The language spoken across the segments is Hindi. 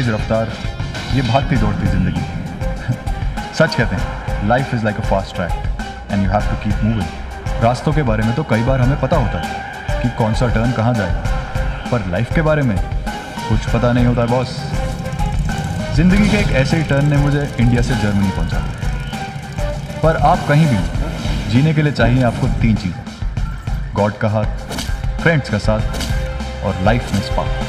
तेज़ रफ्तार, ये भागती दौड़ती ज़िंदगी। सच कहते हैं life is like a fast track and you have to keep moving. रास्तों के बारे में तो कई बार हमें पता होता है कि कौन सा टर्न कहाँ जाएगा, पर लाइफ के बारे में कुछ पता नहीं होता है बॉस। ज़िंदगी के एक ऐसे ही टर्न ने मुझे इंडिया से जर्मनी पहुंचा। पर आप कहीं भी हो, जीने के लिए चाहिए आपको 3 चीज़ें: गॉड का हाथ, फ्रेंड्स का साथ और लाइफ में spark.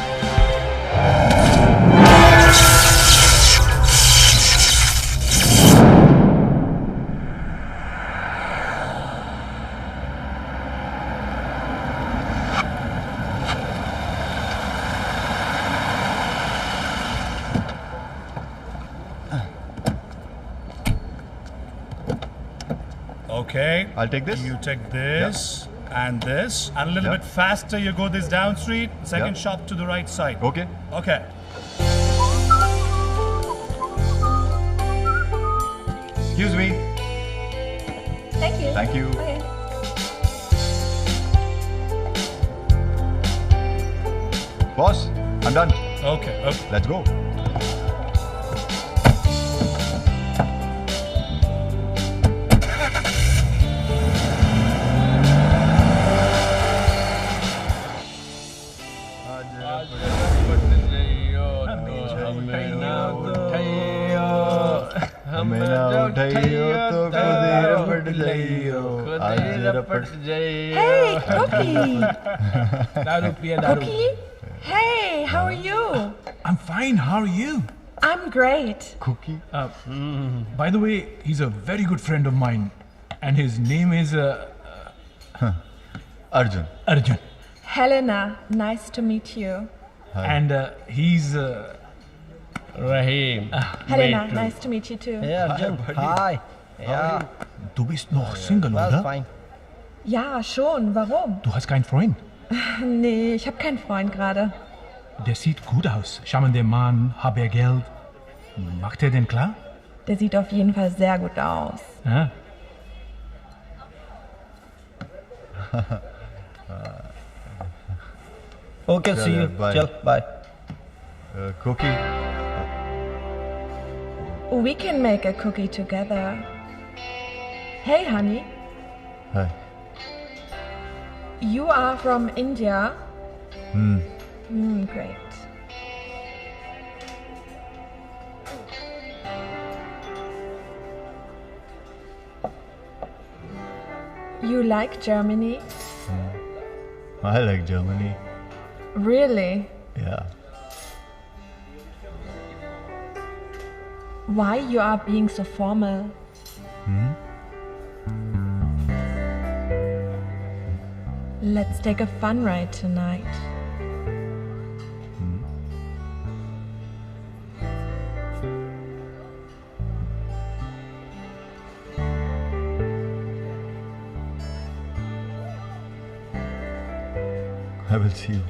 Okay. I'll take this. You take this and this, and a little bit faster. You go this down street. Second shop to the right side. Okay. Okay. Excuse me. Thank you. Thank you. Okay. Boss, I'm done. Okay. Okay. Let's go. हमें ना उठाइयो तो खुद ही रपट जाइयो, आज रपट जाइयो। Hey, Cookie. दारू पिए दारू। Cookie? Hey, how are you? I'm fine. How are you? I'm great. Cookie. By the way, he's a very good friend of mine, and his name is Arjun. Arjun, Helena, nice to meet you. and he's Raheem. Helena, nice to meet you too. Hey Arjun. Hi. Ja. Du bist noch Single, Well, oder? fine. Ja, schon. Warum? Du hast keinen Freund? Nee, ich habe keinen Freund gerade. Der sieht gut aus. Charmender Mann, hat er Geld. Macht er denn klar? Der sieht auf jeden Fall sehr gut aus. Ja. Okay, see you. Bye. Chal, bye. Cookie. We can make a cookie together. Hey, honey. Hi. You are from India? Great. You like Germany? I like Germany. Really? Yeah. Why you are being so formal? Let's take a fun ride tonight. I will see you.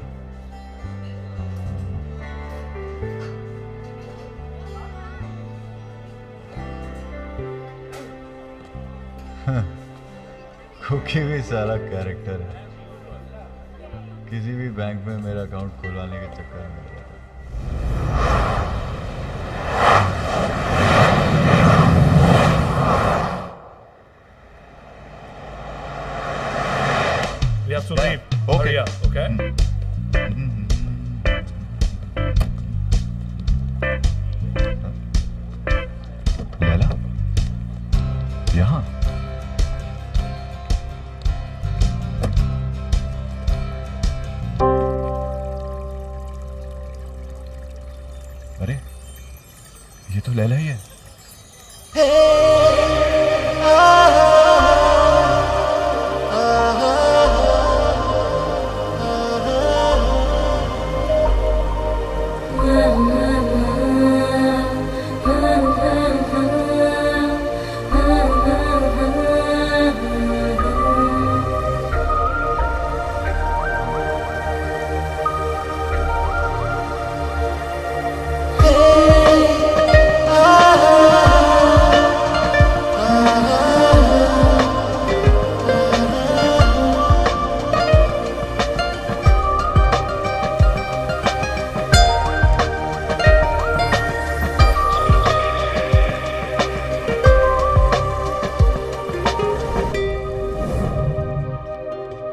Cookie भी सारा कैरेक्टर है, किसी भी बैंक में मेरा अकाउंट खुलवाने के चक्कर में रहता है। We have to leave. Okay. Hurry up. Okay. Laila, यहाँ अरे ये तो लैला ही है।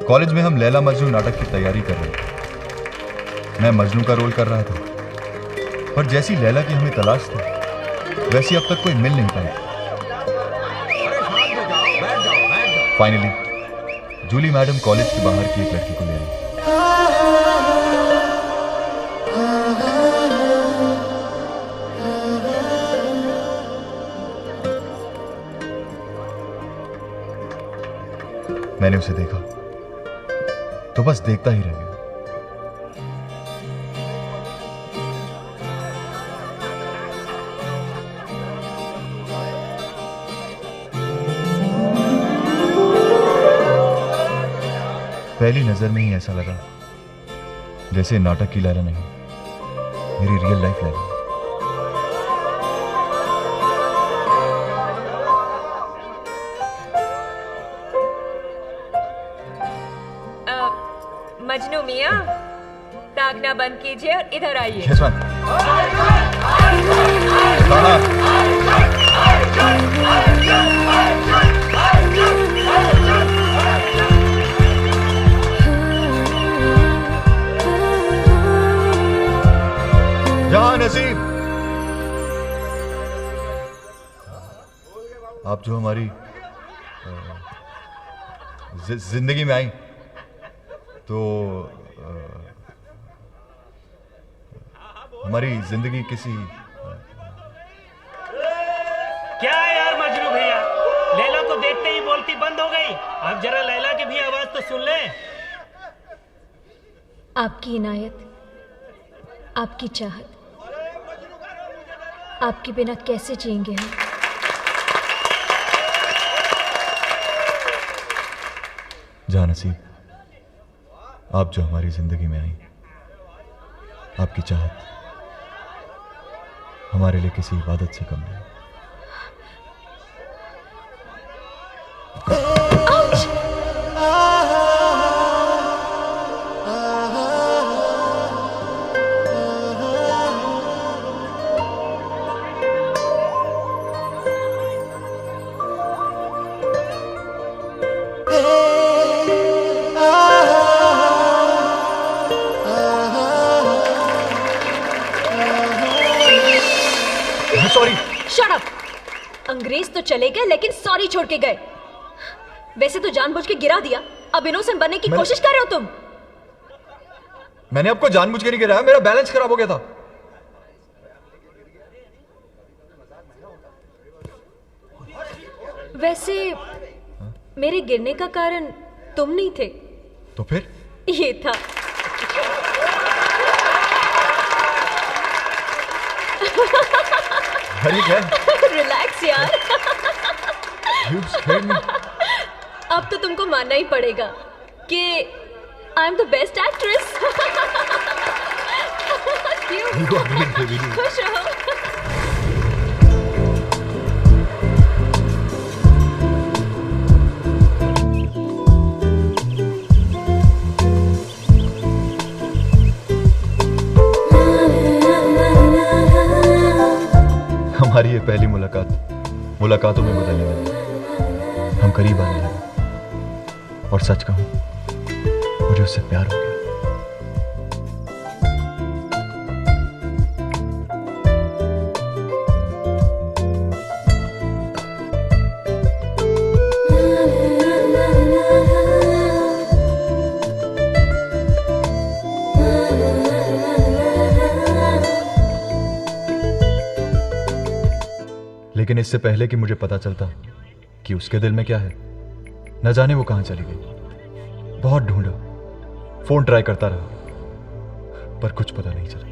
कॉलेज में हम लैला मजनू नाटक की तैयारी कर रहे थे। मैं मजनू का रोल कर रहा था, पर जैसी लैला की हमें तलाश थी वैसी अब तक कोई मिल नहीं पाई। फाइनली जूली मैडम कॉलेज के बाहर की एक लड़की को ले आई। मैंने उसे देखा तो बस देखता ही रह गया। पहली नजर में ही ऐसा लगा जैसे नाटक की लैला नहीं, मेरी रियल लाइफ लैला। मजनू मियाँ, ताकना बंद कीजिए और इधर आइए। Yes, ma'am. जहाँ नसीब, आप जो हमारी जिंदगी में आई तो हमारी जिंदगी किसी क्या यार मजनू भैया, लैला को देखते ही बोलती बंद हो गई। अब जरा लैला की भी आवाज तो सुन ले। आपकी इनायत, आपकी चाहत, आपके बिना कैसे जिएंगे हम। जहाँ नसीब, आप जो हमारी जिंदगी में आई, आपकी चाहत हमारे लिए किसी इबादत से कम नहीं। Shut up! अंग्रेज तो चले गए लेकिन सॉरी छोड़ के गए। वैसे तो जानबूझ के गिरा दिया, अब इनोसेंट बनने की कोशिश कर रहे हो तुम। मैंने आपको जानबूझ के नहीं गिराया, मेरा बैलेंस खराब हो गया था। वैसे मेरे गिरने का कारण तुम नहीं थे। तो फिर ये था। रिलैक्स यार। अब तो तुमको मानना ही पड़ेगा कि I am the best actress. खुश रहो। हमारी ये पहली मुलाकातों में बदलने लगी। हम करीब आने लगे और सच कहूं, मुझे उससे प्यार हो गया। लेकिन इससे पहले कि मुझे पता चलता कि उसके दिल में क्या है, न जाने वो कहां चली गई। बहुत ढूंढा, फोन ट्राई करता रहा, पर कुछ पता नहीं चला।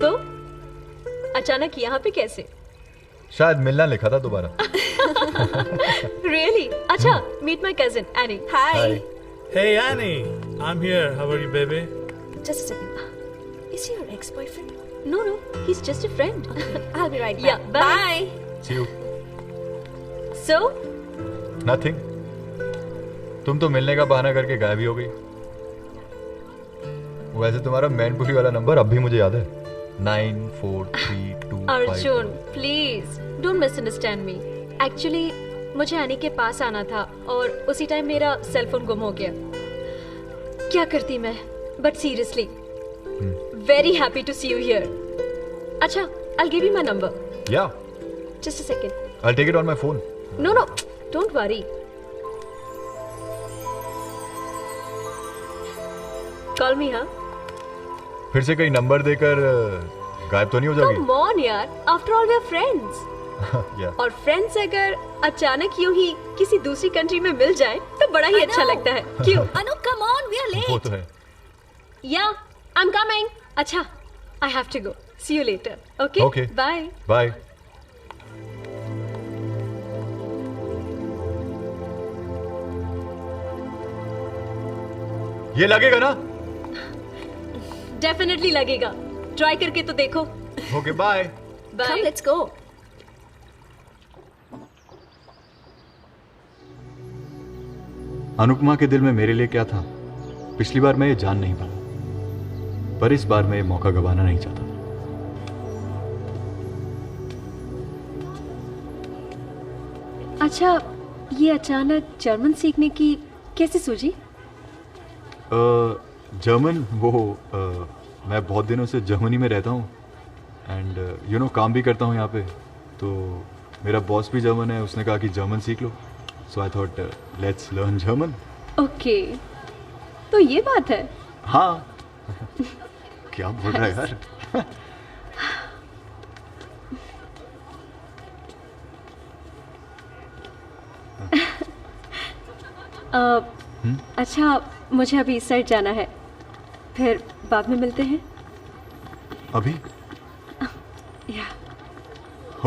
तो अचानक यहाँ पे कैसे? शायद मिलना लिखा था दोबारा। Really? अच्छा, meet my cousin Annie. Hi. Hey Annie, I'm here. How are you, baby? Just a second. Is he your ex-boyfriend? No, he's just a friend. I'll be right back. Yeah, bye. See you. So? Nothing. तुम तो मिलने का बहाना करके गायब ही हो गई। वैसे तुम्हारा मैनपुरी वाला नंबर अब भी मुझे याद है, 9432. Arjun please don't misunderstand me. Actually मुझे एनी के पास आना था और उसी टाइम मेरा सेल फोन गुम हो गया। क्या करती मैं, but seriously very happy to see you here. अच्छा, I'll give you my number. Yeah. Just a second. I'll take it on my phone. No, don't worry. Call me, huh? फिर से कहीं नंबर देकर गायब तो नहीं हो जाओगी? Come on यार, after all we are friends. Yeah. और फ्रेंड्स अगर अचानक यूं ही किसी दूसरी कंट्री में मिल जाए तो बड़ा ही अच्छा लगता है। क्यों? अनु, come on, we are late. वो तो है। Yeah, I'm coming. अच्छा, I have to go. See you later. Okay? Okay. Bye. Bye. ये लगेगा ना? Definitely लगेगा। Try करके तो देखो। Okay, bye. Bye. Come, let's go. Anupama के दिल में मेरे लिए क्या था, पिछली बार मैं ये जान नहीं पाया, पर इस बार मैं ये मौका गंवाना नहीं चाहता। अच्छा, ये अचानक जर्मन सीखने की कैसे सूझी? जर्मन मैं बहुत दिनों से जर्मनी में रहता हूँ एंड काम भी करता हूँ यहाँ पे, तो मेरा बॉस भी जर्मन है, उसने कहा कि जर्मन सीख लो, so I thought let's learn German. Okay, तो ये बात है। हाँ क्या बोल रहा है यार। अच्छा, मुझे अभी इस साइड जाना है, फिर बाद में मिलते हैं। अभी? या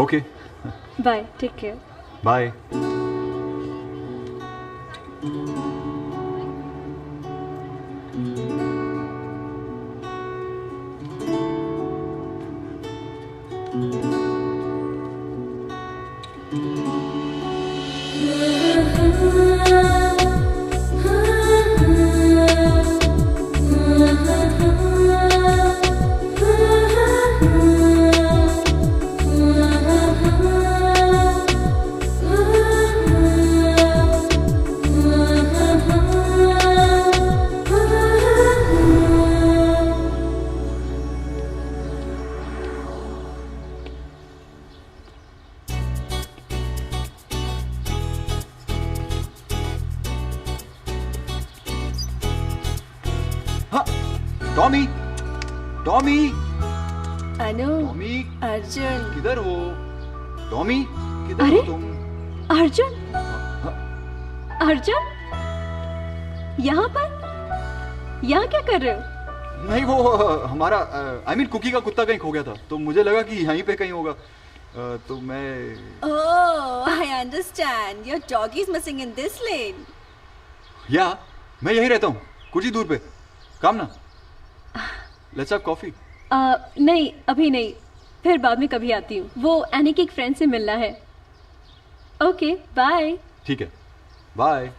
okay, bye, take care. Bye. Tommy, Tommy, Anu, Tommy, Arjun, किधर हो? टॉमी, किधर अरे? हो तुम? अर्जुन, अर्जुन, यहाँ पर? यहाँ क्या कर रहे हो? नहीं, वो हमारा आई मीन कुकी का कुत्ता कहीं खो गया था, तो मुझे लगा कि यहीं पे कहीं होगा, तो मैं। Oh, I understand. Your doggy is missing in this lane. या मैं यहीं रहता हूँ, कुछ ही दूर पे। काम ना, लेट्स हैव कॉफी। नहीं, अभी नहीं, फिर बाद में कभी आती हूँ। वो एनी की एक फ्रेंड से मिलना है। Okay, bye. ठीक है, bye.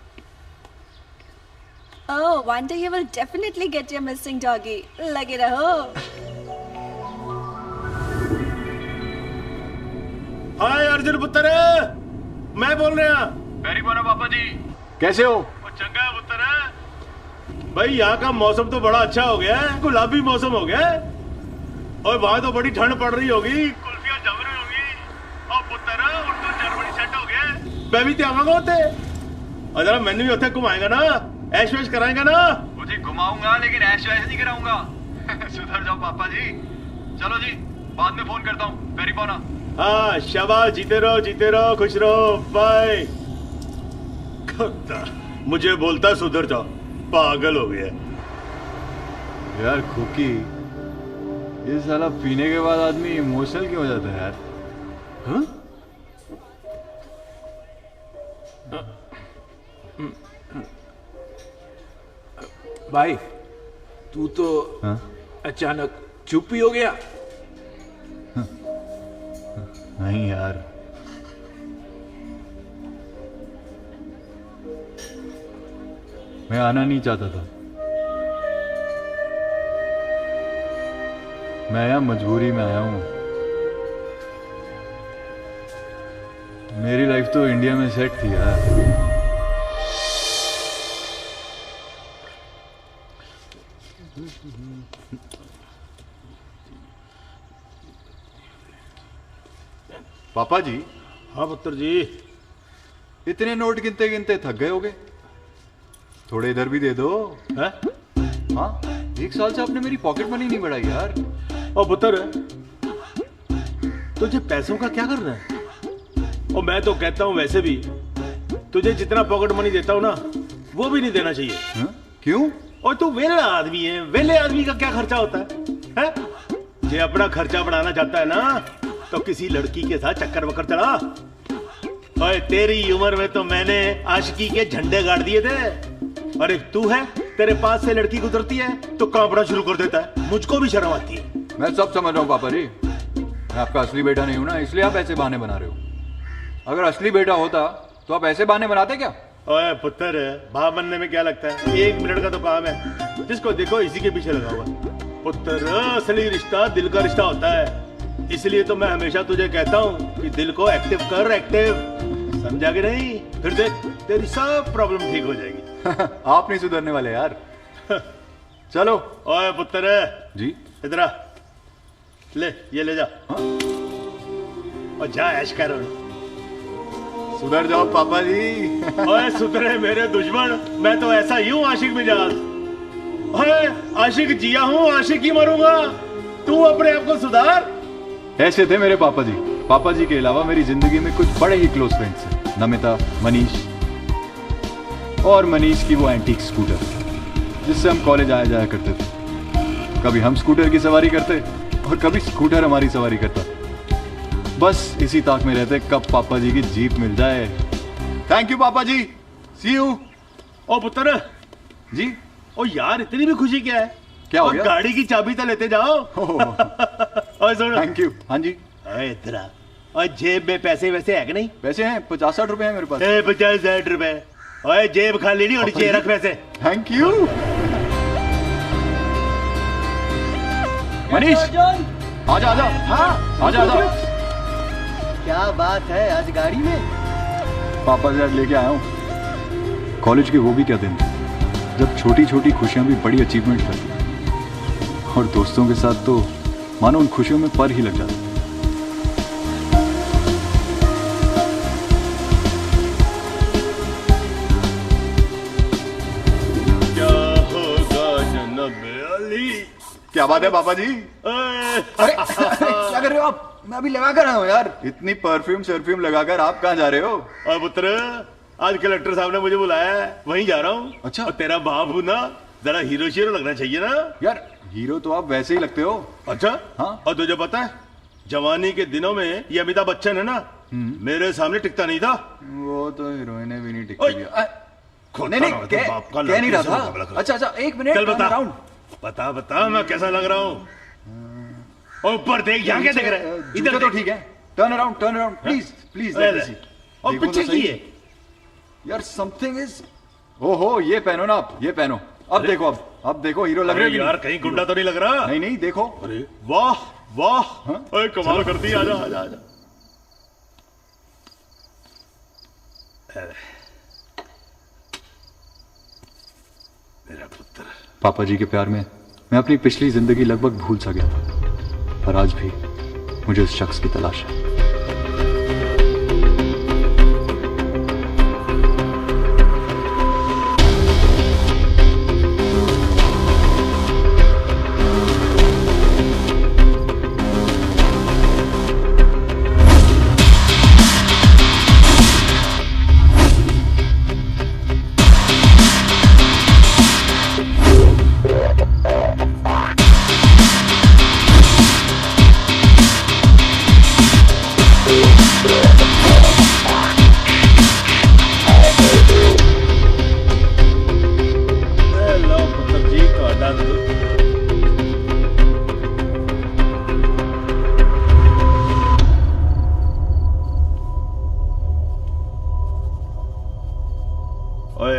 Oh, one day you will definitely get your missing doggy. लगे रहो। हाय अर्जुन पुत्र, मैं बोल रहा। वेरी बोलो पापा जी। कैसे हो? वो चंगा है पुत्र। भाई यहाँ का मौसम तो बड़ा अच्छा हो गया है, गुलाबी मौसम हो गया है, और वहाँ तो बड़ी ठंड पड़ रही होगी, कुल्फियाँ जम रही होगी। और पुत्र उनको जर्मनी सेट हो गया है, मैं भी त्यागांगा होते, और जरा मैंने भी होते घुमाएगा ना, ऐश वैश कराएंगा ना। मुझे घुमाऊंगा लेकिन ऐश वैश नहीं कराऊंगा। सुधर जाओ पापा जी। चलो जी, बाद में फोन करता हूँ। वेरी बोना। हाँ, शाबाश, जीते रहो, खुश रहो, बाय। मुझे बोलता सुधर जाओ, पागल हो गया यार। कुकी, ये साला पीने के बाद आदमी इमोशनल क्यों हो जाता है यार? हाँ? भाई, तू तो हाँ? अचानक चुप ही हो गया। नहीं यार, मैं आना नहीं चाहता था, मैं यहाँ मजबूरी में आया हूँ। मेरी लाइफ तो इंडिया में सेट थी यार। पापा जी। हाँ पुत्र जी। इतने नोट गिनते गिनते थक गए होगे, थोड़े इधर भी दे दो। है? हाँ, 1 साल से आपने मेरी पॉकेट मनी नहीं बढ़ाई यार। और पुत्र, तुझे पैसों का क्या करना है? और मैं तो कहता हूँ वैसे भी तुझे जितना पॉकेट मनी देता हूँ ना, वो भी नहीं देना चाहिए। हा? क्यों? और तू वेला आदमी है, वेले आदमी का क्या खर्चा होता है? जे अपना खर्चा बढ़ाना चाहता है ना, तो किसी लड़की के साथ चक्कर वक्कर चला। ओए तेरी उम्र में तो मैंने आशिकी के झंडे गाड़ दिए थे, और एक तू है, तेरे पास से लड़की गुजरती है तो कांपना शुरू कर देता है। मुझको भी शर्म आती है। मैं सब समझ रहा हूँ पापा जी, मैं आपका असली बेटा नहीं हूँ ना, इसलिए आप ऐसे बहाने बना रहे हो। अगर असली बेटा होता तो आप ऐसे बहाने बनाते क्या? ओए पुत्र, बाप बनने में क्या लगता है? 1 मिनट का तो काम है, जिसको देखो इसी के पीछे लगा हुआ। पुत्र, असली रिश्ता दिल का रिश्ता होता है, इसलिए तो मैं हमेशा तुझे कहता हूँ कि दिल को एक्टिव कर, एक्टिव। समझा कि नहीं? फिर देख तेरी सब प्रॉब्लम ठीक हो जाएगी। आप नहीं सुधरने वाले यार। चलो। ओए पुत्र जी, इधर आ, ले ये ले जा। हाँ? और जा ऐश कर। सुधर जाओ पापा जी। ओए सुधरे मेरे दुश्मन, मैं तो ऐसा ही हूँ आशिक मिजाज। ओए आशिक जिया हूँ, आशिक ही मरूंगा। तू अपने आप को सुधार। ऐसे थे मेरे पापा जी। पापा जी के अलावा मेरी जिंदगी में कुछ बड़े ही क्लोज फ्रेंड्स हैं। नमिता, मनीष, और मनीष की वो एंटीक स्कूटर जिससे हम कॉलेज आया जाया करते थे। कभी हम स्कूटर की सवारी करते और कभी स्कूटर हमारी सवारी करता। बस इसी ताक में रहते कब पापा जी की जीप मिल जाए। थैंक यू पापा जी, सी यू। ओ पुत्र जी। ओ यार, इतनी भी खुशी क्या है? क्या हो गया? गाड़ी की चाबी तो लेते जाओ। ओए सुन। Thank you. हाँ जी। इधर आ। और जेब में पैसे वैसे है कि नहीं? पैसे हैं, 50-60 रुपए हैं मेरे पास। 50-60 रुपए? ओए जेब खाली नहीं होनी चाहिए, रख पैसे। Thank you. मनीष, आजा आजा। हाँ आजा आजा। क्या बात है, आज गाड़ी में? पापा से आज लेके आया हूँ। कॉलेज के वो भी क्या दिन जब छोटी छोटी खुशियां भी बड़ी अचीवमेंट करती, और दोस्तों के साथ तो मानो उन खुशियों में पर ही लग जाता। क्या होगा जनाब अली? क्या बात है पापा जी? अरे क्या कर रहे हो आप? मैं अभी लगा कर आया हूँ यार। इतनी परफ्यूम लगाकर आप कहाँ जा रहे हो? और पुत्र, आज कलेक्टर साहब ने मुझे बुलाया है, वहीं जा रहा हूँ। अच्छा। और तेरा बाप हूँ ना, जरा हीरो शीरो लगना चाहिए ना यार। हीरो तो आप वैसे ही लगते हो। अच्छा। हाँ। और तुझे पता है, जवानी के दिनों में ये अमिताभ बच्चन है ना, मेरे सामने टिकता नहीं था। वो तो हीरोइन ने भी नहीं टिकती दिया। नहीं कह नहीं रहा था। अच्छा 1 मिनट। चल बता बता मैं कैसा लग रहा हूँ? और ऊपर देख, यहाँ क्या देख रहा है? इधर तो ठीक है। Turn around please. और पीछे की है यार, समथिंग इज। ओहो, ये पहनो ना आप, ये पहनो। अब देखो, अब देखो हीरो लग रहे हो यार। कहीं गुंडा तो नहीं लग रहा? नहीं देखो। अरे वाह वाह, ओए कमाल कर दी। आजा आजा आजा। मेरा पुत्र। पापा जी के प्यार में मैं अपनी पिछली जिंदगी लगभग भूल सा गया था, पर आज भी मुझे उस शख्स की तलाश है।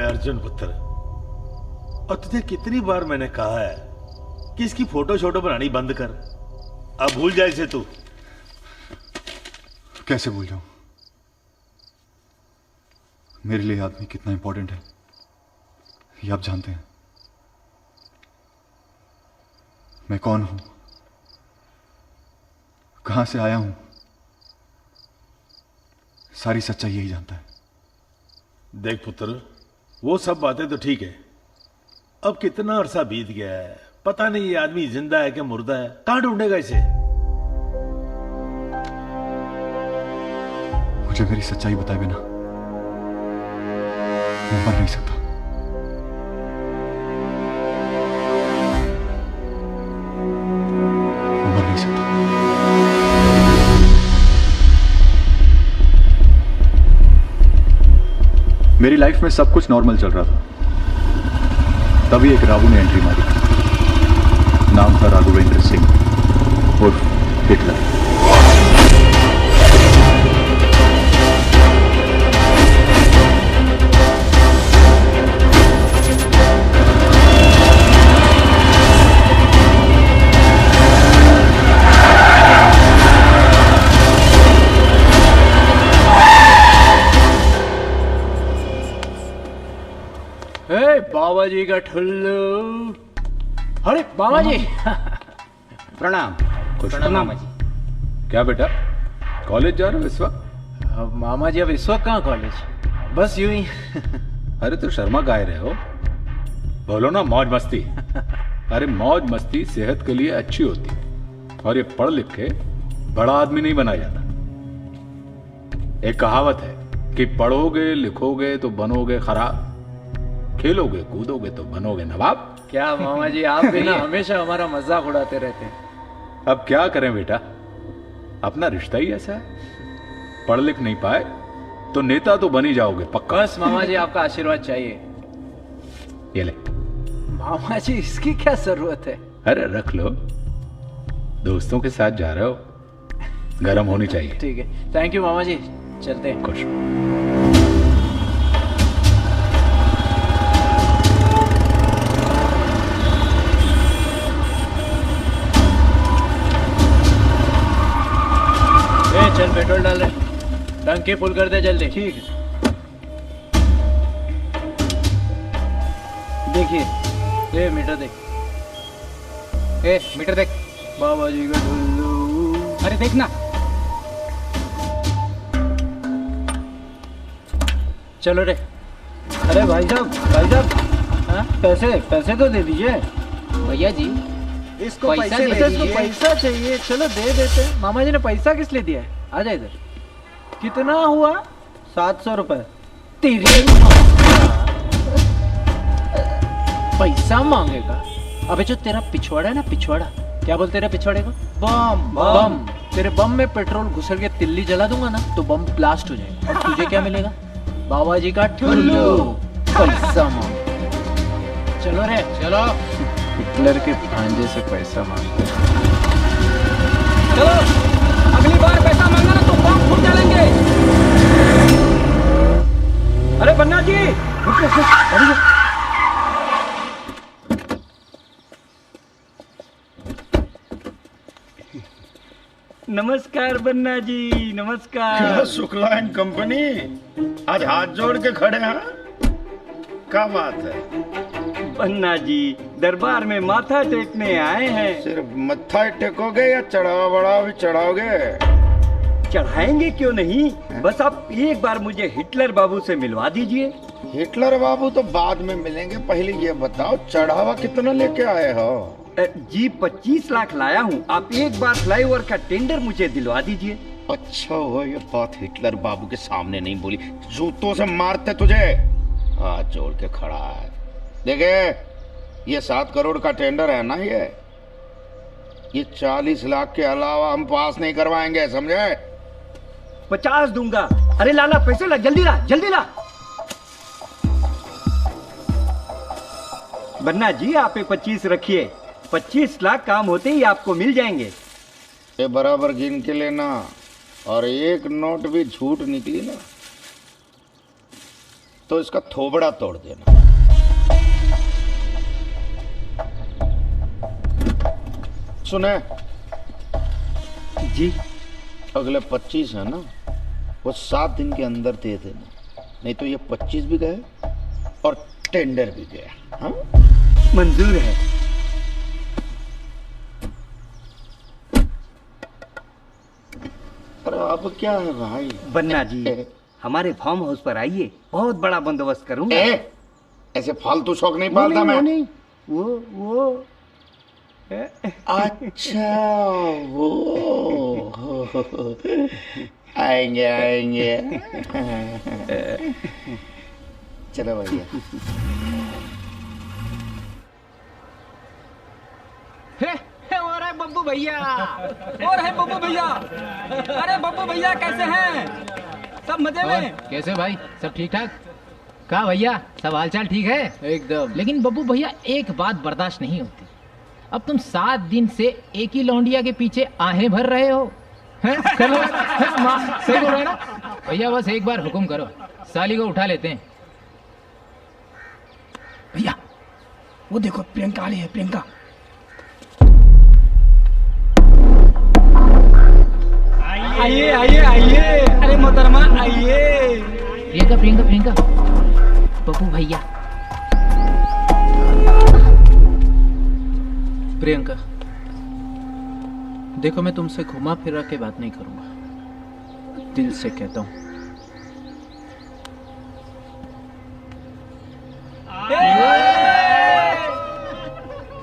अर्जुन पुत्र, और तुझे कितनी बार मैंने कहा है कि इसकी फोटो शोटो बनानी बंद कर। अब भूल जा इसे तू। कैसे भूल जाऊं? मेरे लिए आदमी कितना इंपॉर्टेंट है ये आप जानते हैं। मैं कौन हूं, कहां से आया हूं, सारी सच्चाई यही जानता है। देख पुत्र, वो सब बातें तो ठीक है, अब कितना अरसा बीत गया है, पता नहीं ये आदमी जिंदा है कि मुर्दा है, कहां ढूंढेगा इसे? मुझे मेरी सच्चाई बताए बिना मैं मर नहीं सकता। मैं मर नहीं सकता। मेरी लाइफ में सब कुछ नॉर्मल चल रहा था, तभी एक रावू ने एंट्री मारी। नाम था राघवेंद्र सिंह उर्फ हिटलर। बाबा जी का ठुल्लू। अरे बाबा जी प्रणाम। प्रणाम मामा जी। क्या बेटा, कॉलेज जा रहे हो इस वक्त? अब मामा जी अब इस वक्त कहाँ कॉलेज, बस यूं ही। अरे तो शर्मा गाए रहे हो, बोलो ना मौज मस्ती। अरे मौज मस्ती सेहत के लिए अच्छी होती, और ये पढ़ लिख के बड़ा आदमी नहीं बना जाता। एक कहावत है कि पढ़ोगे लिखोगे तो बनोगे खराब, खेलोगे कूदोगे तो बनोगे नवाब। क्या मामा जी, आप भी ना हमेशा हमारा मजाक उड़ाते रहते हैं। अब क्या करें बेटा, अपना रिश्ता ही ऐसा है। पढ़ लिख नहीं पाए तो नेता तो बन ही जाओगे पक्का। बस मामा जी आपका आशीर्वाद चाहिए। ये ले। मामा जी इसकी क्या जरूरत है? अरे रख लो, दोस्तों के साथ जा रहे हो, गर्म होनी चाहिए। ठीक है, थैंक यू मामा जी, चलते हैं। खुश। चल पेट्रोल डाल रहे, टंकी फुल कर दे जल्दी। ठीक है। देखिए ये मीटर देख, ए मीटर देख। बाबा जी का ढुल्लू। अरे देखना। चलो रे। अरे भाई साहब पैसे तो दे दीजिए। भैया जी इसको पैसा पैसे दे इसको पैसा चाहिए। चलो दे देते। मामा जी ने पैसा किस लिए दिया है? आ जा इधर। कितना हुआ? 700 रुपए। तेरी पैसा मांगेगा? अबे जो तेरा पिछवाड़ा है ना, पिछवाड़ा, क्या बोलते रहे पिछवाड़े को? बम बम। तेरे बम में पेट्रोल घुसल के तिल्ली जला दूंगा ना तो बम ब्लास्ट हो जाएगा, और तुझे क्या मिलेगा? बाबा जी का ठुल्लू। पैसा मांग। चलो रे चलो। हिटलर के भांजे से पैसा मांगते। चलो अगली बार पैसा मांगना ना तो बम फूट डालेंगे। अरे बन्ना जी नमस्कार बन्ना जी, नमस्कार। क्या शुक्ला एंड कंपनी, आज हाथ जोड़ के खड़े हैं? क्या बात है? बन्ना जी दरबार में माथा टेकने आए हैं। सिर्फ मत्था टेकोगे या चढ़ावा बड़ा भी चढ़ाओगे? चढ़ाएंगे क्यों नहीं, बस आप एक बार मुझे हिटलर बाबू से मिलवा दीजिए। हिटलर बाबू तो बाद में मिलेंगे, पहले ये बताओ चढ़ावा कितना लेके आए हो? जी 25 लाख लाया हूँ, आप एक बार फ्लाईओवर का टेंडर मुझे दिलवा दीजिए। अच्छा हुआ ये बात हिटलर बाबू के सामने नहीं बोली, जूतों से मारते तुझे। हाथ जोड़ के खड़ा है। देखे ये 7 करोड़ का टेंडर है ना, ये 40 लाख के अलावा हम पास नहीं करवाएंगे, समझे? 50 दूंगा। अरे लाला पैसे ला, जल्दी ला जल्दी ला। बन्ना जी आप 25 रखिए, 25 लाख काम होते ही आपको मिल जाएंगे। ये बराबर गिन के लेना, और एक नोट भी झूठ निकली ना तो इसका थोबड़ा तोड़ देना। सुने, जी अगले 25 है ना, वो 7 दिन के अंदर दे देना, नहीं तो ये 25 भी गए और टेंडर भी गया। हाँ? मंजूर है। अरे अब क्या है भाई? बन्ना जी हमारे फार्म हाउस पर आइए, बहुत बड़ा बंदोबस्त करूंगा। ऐसे फालतू शौक नहीं पालता मैं। नहीं, वो अच्छा वो आएंगे आएंगे। चलो भैया। और है बब्बू भैया, और है बब्बू भैया। अरे बब्बू भैया कैसे हैं? सब मजे में? कैसे भाई, सब ठीक ठाक? कहा भैया, सब हालचाल ठीक है? एकदम। लेकिन बब्बू भैया एक बात बर्दाश्त नहीं होती, अब तुम 7 दिन से एक ही लौंडिया के पीछे आहें भर रहे हो। हैं? चलो सही बोल रहे हैं ना भैया? बस एक बार हुक्म करो, साली को उठा लेते हैं। भैया वो देखो प्रियंका आ रही है, प्रियंका। आइए आइए आइए, अरे मोहतरमा आइए। प्रियंका प्रियंका प्रियंका, बब्बू भैया। प्रियंका देखो, मैं तुमसे घुमा फिरा के बात नहीं करूंगा, दिल से कहता हूं।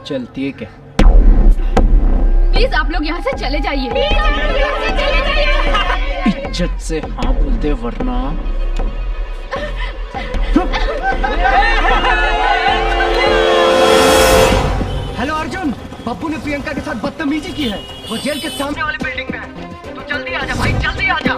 चलती है क्या? प्लीज आप लोग यहाँ से चले जाइए। इज्जत से हाँ बोलते वरना। हेलो अर्जुन, पप्पू ने प्रियंका के साथ बदतमीजी की है, वो जेल के सामने वाली बिल्डिंग में है। तू जल्दी आ जा भाई, जल्दी आ जा।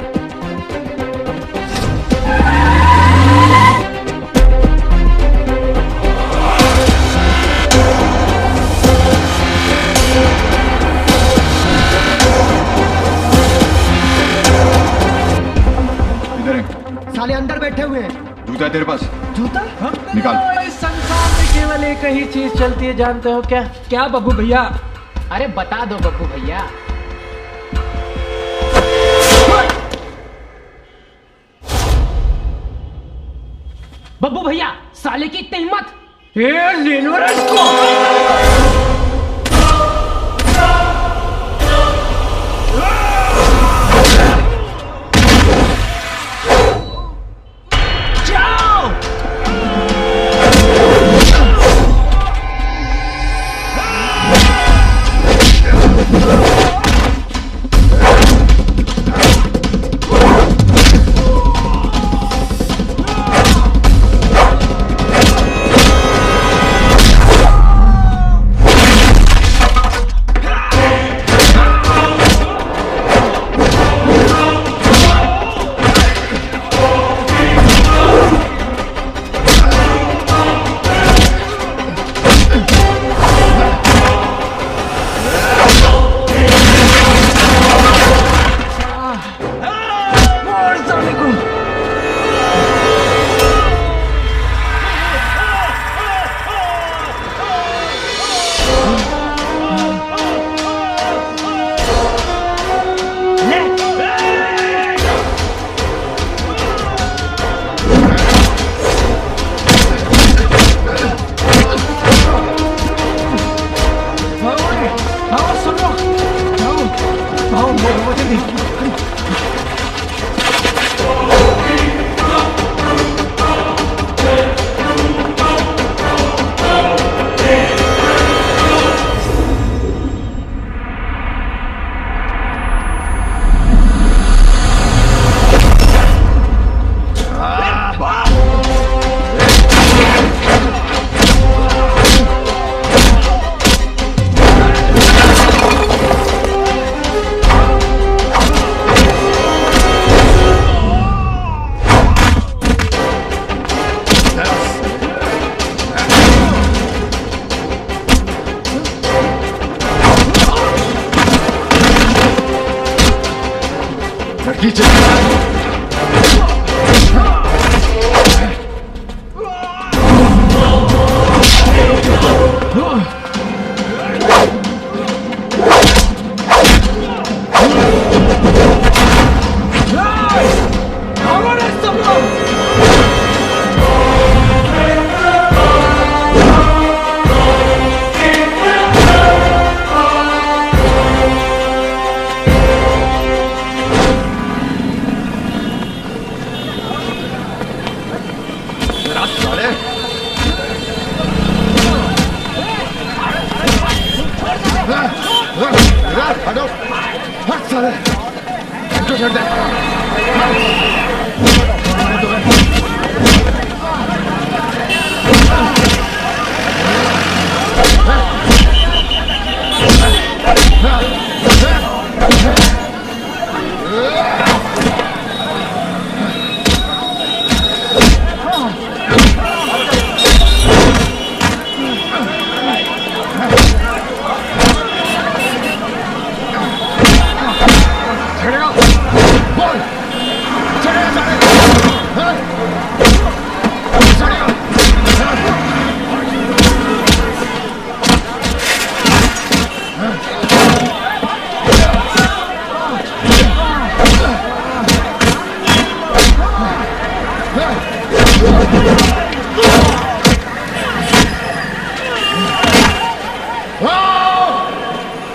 साले अंदर बैठे हुए हैं। जूता है तेरे पास? जूता? निकाल। इस संसार में केवल एक ही चीज चलती है, जानते हो क्या? क्या बब्बू भैया? अरे बता दो बब्बू भैया। बब्बू भैया साले की इतनी हिम्मत! ले लो इसको। Oh! हटो, हट साले, इसको छोड़ दे।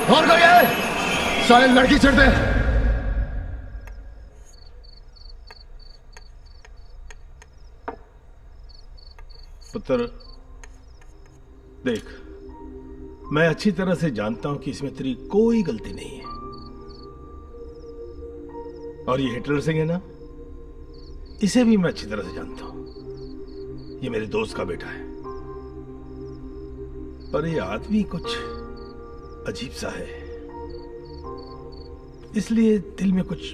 और कोई है? साले लड़की छोड़ दे। पुत्र देख, मैं अच्छी तरह से जानता हूं कि इसमें तेरी कोई गलती नहीं है। और ये हिटलर सिंह है ना, इसे भी मैं अच्छी तरह से जानता हूं। ये मेरे दोस्त का बेटा है, पर ये आदमी कुछ अजीब सा है, इसलिए दिल में कुछ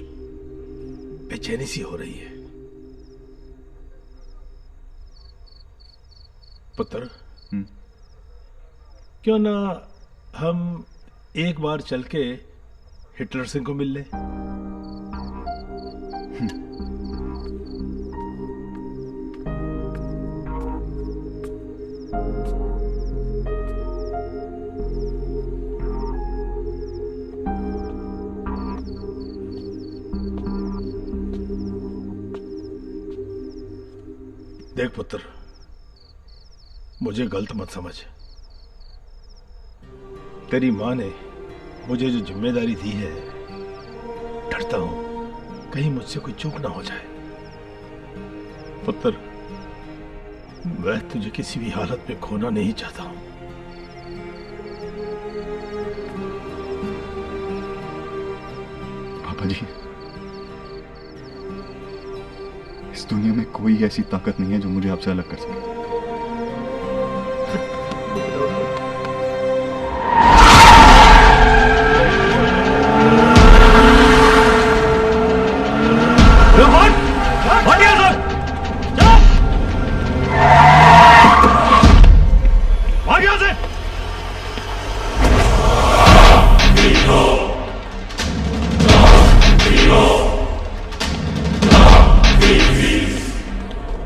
बेचैनी सी हो रही है। पुत्र, क्यों ना हम एक बार चल के हिटलर सिंह को मिल ले? देख पुत्र, मुझे गलत मत समझ। तेरी मां ने मुझे जो जिम्मेदारी दी है, डरता हूं कहीं मुझसे कोई चूक ना हो जाए। पुत्र, मैं तुझे किसी भी हालत में खोना नहीं चाहता हूं। पापा जी, इस दुनिया में कोई ऐसी ताकत नहीं है जो मुझे आपसे अलग कर सके।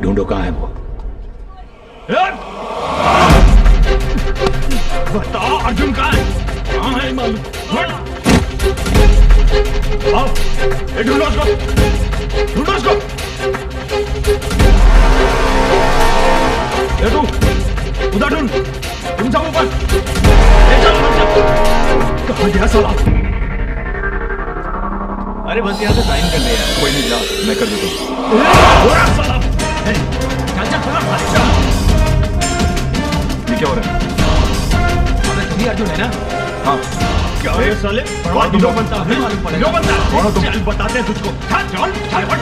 ढूंढो कहाँ है वो। बताओ अर्जुन कहाँ है? कहाँ है मालूम? आओ, ये ढूंढो उसको, ढूंढो उसको। ये तू उधर ढूंढ, तुम सब ऊपर ले चलो। कहाँ गया साला? अरे बस यहाँ से साइन कर दे यार। कोई नहीं, जा मैं कर देता हूँ। ये क्या हो रहा है? तुम ही अर्जुन है ना? हाँ। क्या है साले? जो बनता है मालूम पड़ेगा। जो बनता है? कौन हो तुम? चल बताते हैं तुझको। चल चल हट।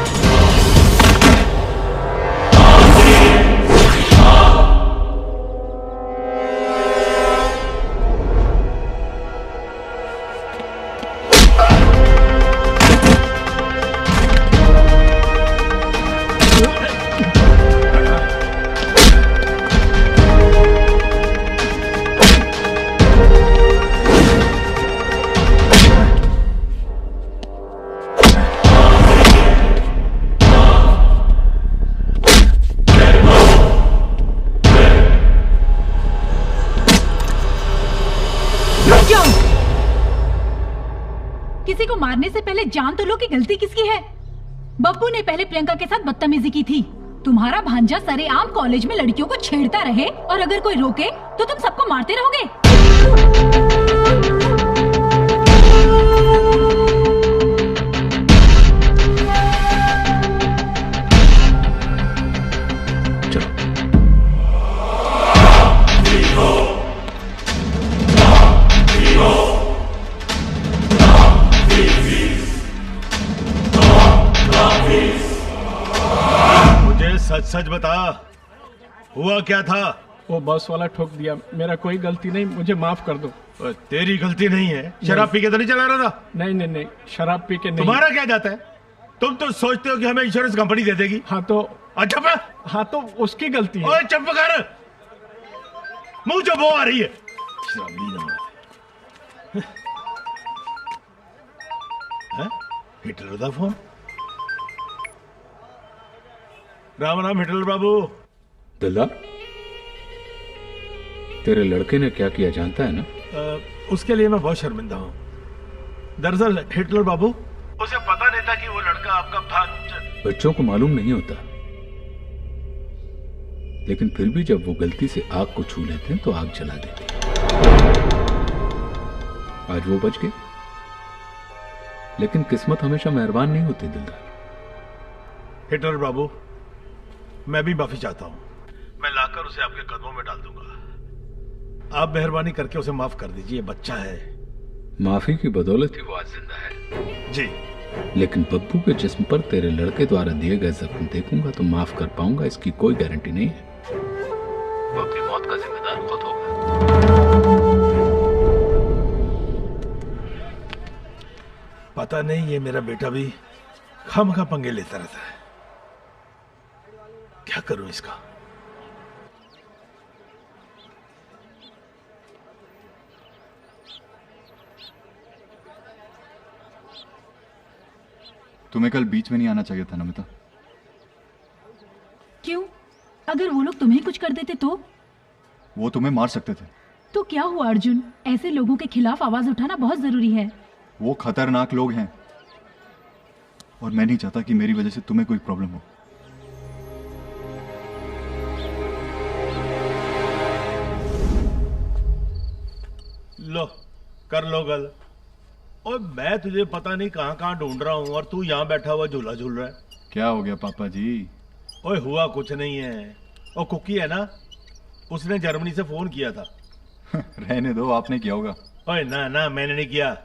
किसी को मारने से पहले जान तो लो कि गलती किसकी है। बब्बू ने पहले प्रियंका के साथ बदतमीजी की थी। तुम्हारा भांजा सरेआम कॉलेज में लड़कियों को छेड़ता रहे और अगर कोई रोके तो तुम सबको मारते रहोगे। सच बता, हुआ क्या था? वो बस वाला ठोक दिया, मेरा कोई गलती नहीं, मुझे माफ कर दो। तेरी गलती नहीं है? शराब पी के तो नहीं चला रहा था? नहीं नहीं नहीं, शराब पी के नहीं। तुम्हारा क्या जाता है? तुम तो सोचते हो कि हमें इंश्योरेंस कंपनी दे देगी। हाँ तो अच्छा, हाँ तो उसकी गलती है। ओए चुप कर, मुंह जो बो आ रही है। शराबी नंबर हिटलर का फोन। राम राम हिटलर बाबू। दिलदार, तेरे लड़के ने क्या किया जानता है ना? उसके लिए मैं बहुत शर्मिंदा हूँ। दरअसल हिटलर बाबू, उसे पता नहीं था कि वो लड़का आपका भांजा। बच्चों को मालूम नहीं होता, लेकिन फिर भी जब वो गलती से आग को छू लेते हैं तो आग जला देते हैं। आज वो बच गए, लेकिन किस्मत हमेशा मेहरबान नहीं होती दिलदार। हिटलर बाबू, मैं भी माफी चाहता हूँ। मैं लाकर उसे आपके कदमों में डाल दूंगा। आप मेहरबानी करके उसे माफ कर दीजिए, बच्चा है। माफी की बदौलत ही वो आज जिंदा है। जी। लेकिन बब्बू के जिस्म पर तेरे लड़के द्वारा दिए गए जख्म देखूंगा तो माफ कर पाऊंगा, इसकी कोई गारंटी नहीं है। वो अपनी मौत का जिम्मेदार खुद होगा। पता नहीं ये मेरा बेटा भी खामखा पंगे लेता रहता है। क्या करूं इसका? तुम्हें कल बीच में नहीं आना चाहिए था नमिता। क्यों? अगर वो लोग तुम्हें कुछ कर देते तो? वो तुम्हें मार सकते थे। तो क्या हुआ अर्जुन, ऐसे लोगों के खिलाफ आवाज उठाना बहुत जरूरी है। वो खतरनाक लोग हैं और मैं नहीं चाहता कि मेरी वजह से तुम्हें कोई प्रॉब्लम हो। लो कर लो गल। और मैं तुझे पता नहीं कहां कहां ढूंढ रहा हूं और तू यहां बैठा हुआ झूला झूल रहा है। क्या हो गया पापा जी? ओए हुआ कुछ नहीं है। और कुकी है ना, उसने जर्मनी से फोन किया था। रहने दो, आपने किया होगा। ओए ना ना, मैंने नहीं किया।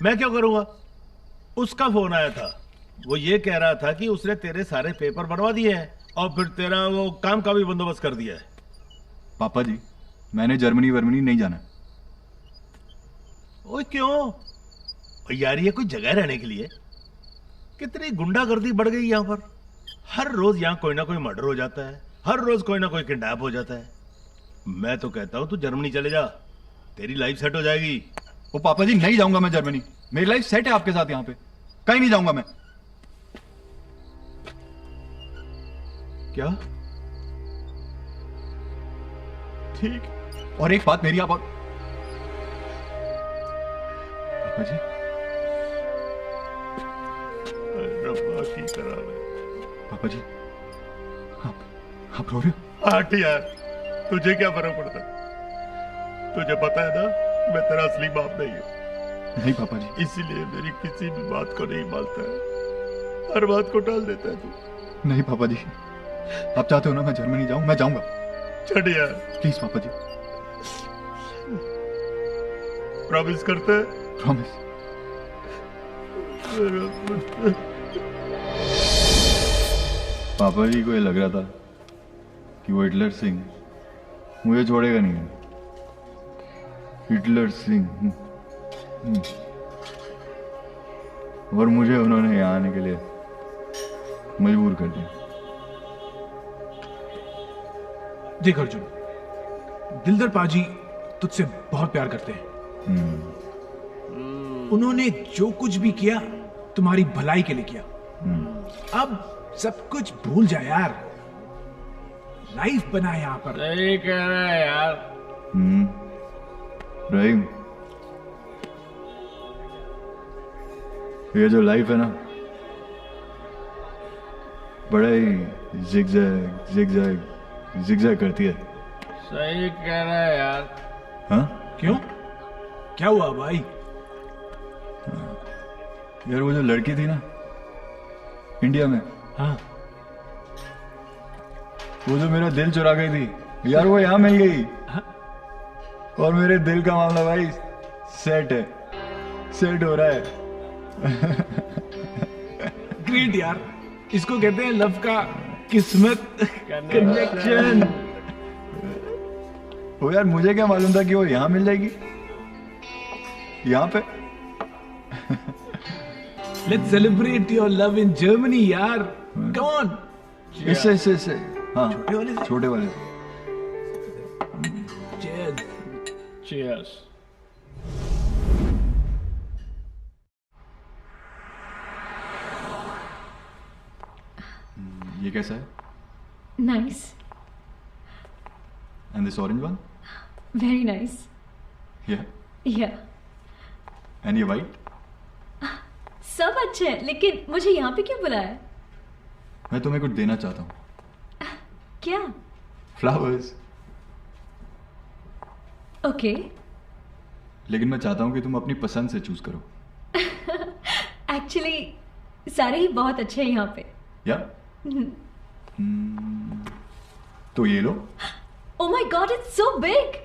मैं क्यों करूंगा? उसका फोन आया था। वो ये कह रहा था कि उसने तेरे सारे पेपर बनवा दिए हैं और फिर तेरा वो काम का भी बंदोबस्त कर दिया है। पापा जी, मैंने जर्मनी वर्मनी नहीं जाना। ओए क्यों? यार ये कोई जगह रहने के लिए? कितनी गुंडागर्दी बढ़ गई यहाँ पर। हर रोज यहाँ कोई ना कोई मर्डर हो जाता है, हर रोज कोई ना कोई किडनैप हो जाता है। मैं तो कहता हूँ तू जर्मनी चले जा, तेरी लाइफ सेट हो जाएगी। ओ पापा जी, नहीं जाऊंगा मैं जर्मनी। मेरी लाइफ सेट है आपके साथ यहाँ पे, कहीं नहीं जाऊंगा मैं। क्या? ठीक। और एक बात मेरी, आप पापा जी, रब्बा की करा पापा जी, आप रो रहे हो? हट यार, तुझे क्या फर्क पड़ता? तुझे पता है ना मैं तेरा असली बाप नहीं हूँ। नहीं पापा जी। इसीलिए मेरी किसी भी बात को नहीं मानता है, हर बात को टाल देता है तू। नहीं पापा जी, आप चाहते हो ना मैं जर्मनी जाऊं, मैं जाऊंगा। छड़ यार प्लीज पापा जी। प्रॉमिस करते हैं? प्रॉमिस। पापा जी को ये लग रहा था कि वो हिटलर सिंह मुझे छोड़ेगा नहीं। हिटलर सिंह। और मुझे उन्होंने यहाँ आने के लिए मजबूर कर दिया। देख अर्जुन, दिलदार पाजी तुझसे बहुत प्यार करते हैं। उन्होंने जो कुछ भी किया तुम्हारी भलाई के लिए किया। अब सब कुछ भूल जा यार, लाइफ बना यहाँ पर। सही कह रहा है यार। रहीम, ये जो लाइफ है ना, बड़ा ही जिगजैग जिगजैग जिगजैग करती है। सही कह रहा है यार। हाँ? क्यों? क्या हुआ भाई? यार वो जो लड़की थी ना इंडिया में, हाँ, वो जो मेरा दिल चुरा गई थी यार, वो यहाँ मिल गई। और मेरे दिल का मामला भाई सेट है, सेट हो रहा है। ग्रेट यार, इसको कहते हैं लव का किस्मत कनेक्शन। वो यार मुझे क्या मालूम था कि वो यहाँ मिल जाएगी, यहाँ पे। Let's celebrate your love in Germany यार, कम ऑन। इससे हाँ, छोटे वाले से। Cheers. ये कैसा है? Nice. And this orange one? Very nice. Yeah. Yeah. And ये white? सब अच्छे हैं, लेकिन मुझे यहाँ पे क्यों बुलाया? मैं तुम्हें कुछ देना चाहता हूँ। क्या? Flowers. ओके। लेकिन मैं चाहता हूँ कि तुम अपनी पसंद से चूज करो। एक्चुअली सारे ही बहुत अच्छे हैं यहाँ पे। या? तो ये लो। Oh my God, it's so big.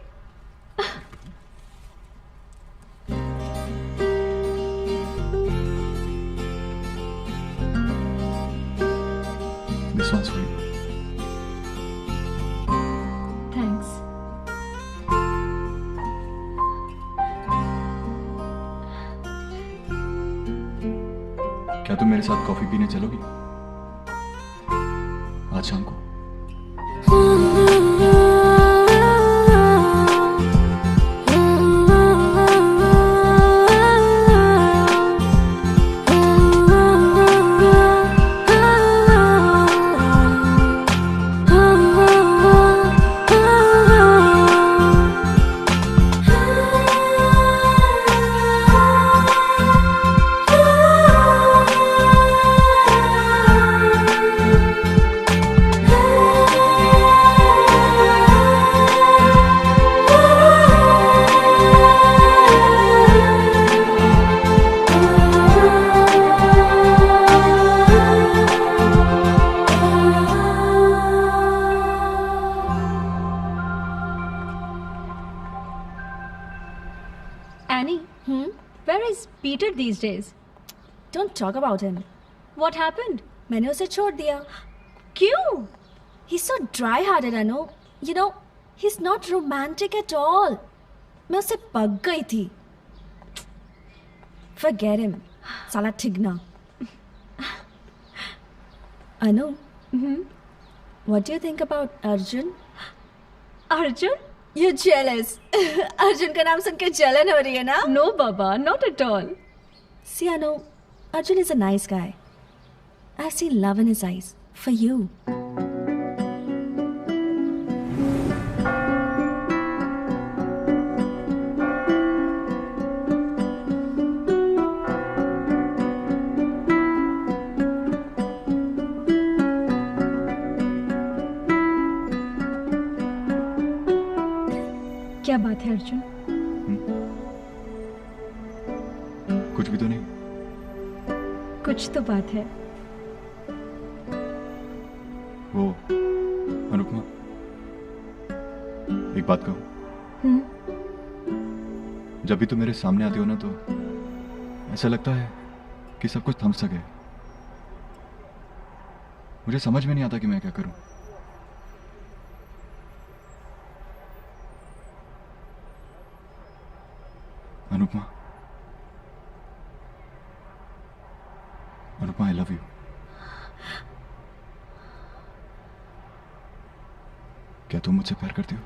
This one's for you. Thanks. क्या तुम मेरे साथ कॉफी पीने चलोगी आज शाम को? Annie, where is Peter these days? Don't talk about him. What happened? मैंने उसे छोड़ दिया। क्यों? He's so dry-hearted, Anu. You know, he's not romantic at all. मैं उससे पक गई थी। Forget him. साला ठिगना। Anu, what do you think about Arjun? Arjun? You're jealous. Arjun का नाम सुन के जलन हो रही है ना? No, Baba, not at all. See, Anu, Arjun is a nice guy. I've seen love in his eyes for you. क्या बात है अर्जुन? कुछ भी तो नहीं। कुछ तो बात है। वो अनुपमा, एक बात कहूं? जब भी तुम मेरे सामने आती हो ना, तो ऐसा लगता है कि सब कुछ थम सा गया। मुझे समझ में नहीं आता कि मैं क्या करूं। अनुपमा, अनुपमा, आई लव यू। क्या तुम मुझसे प्यार करती हो?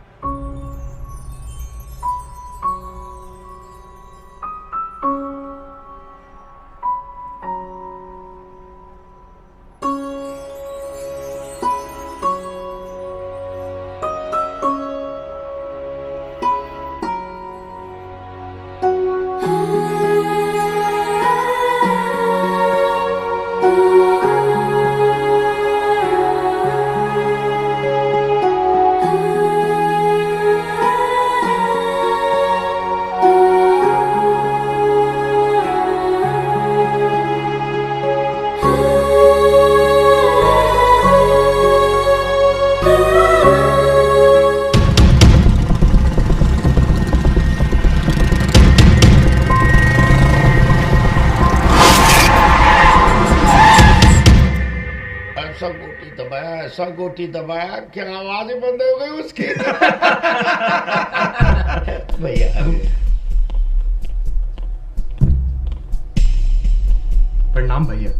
ऐसा गोटी दबाया क्या आवाज ही बंद हो गई उसकी। भैया प्रणाम भैया।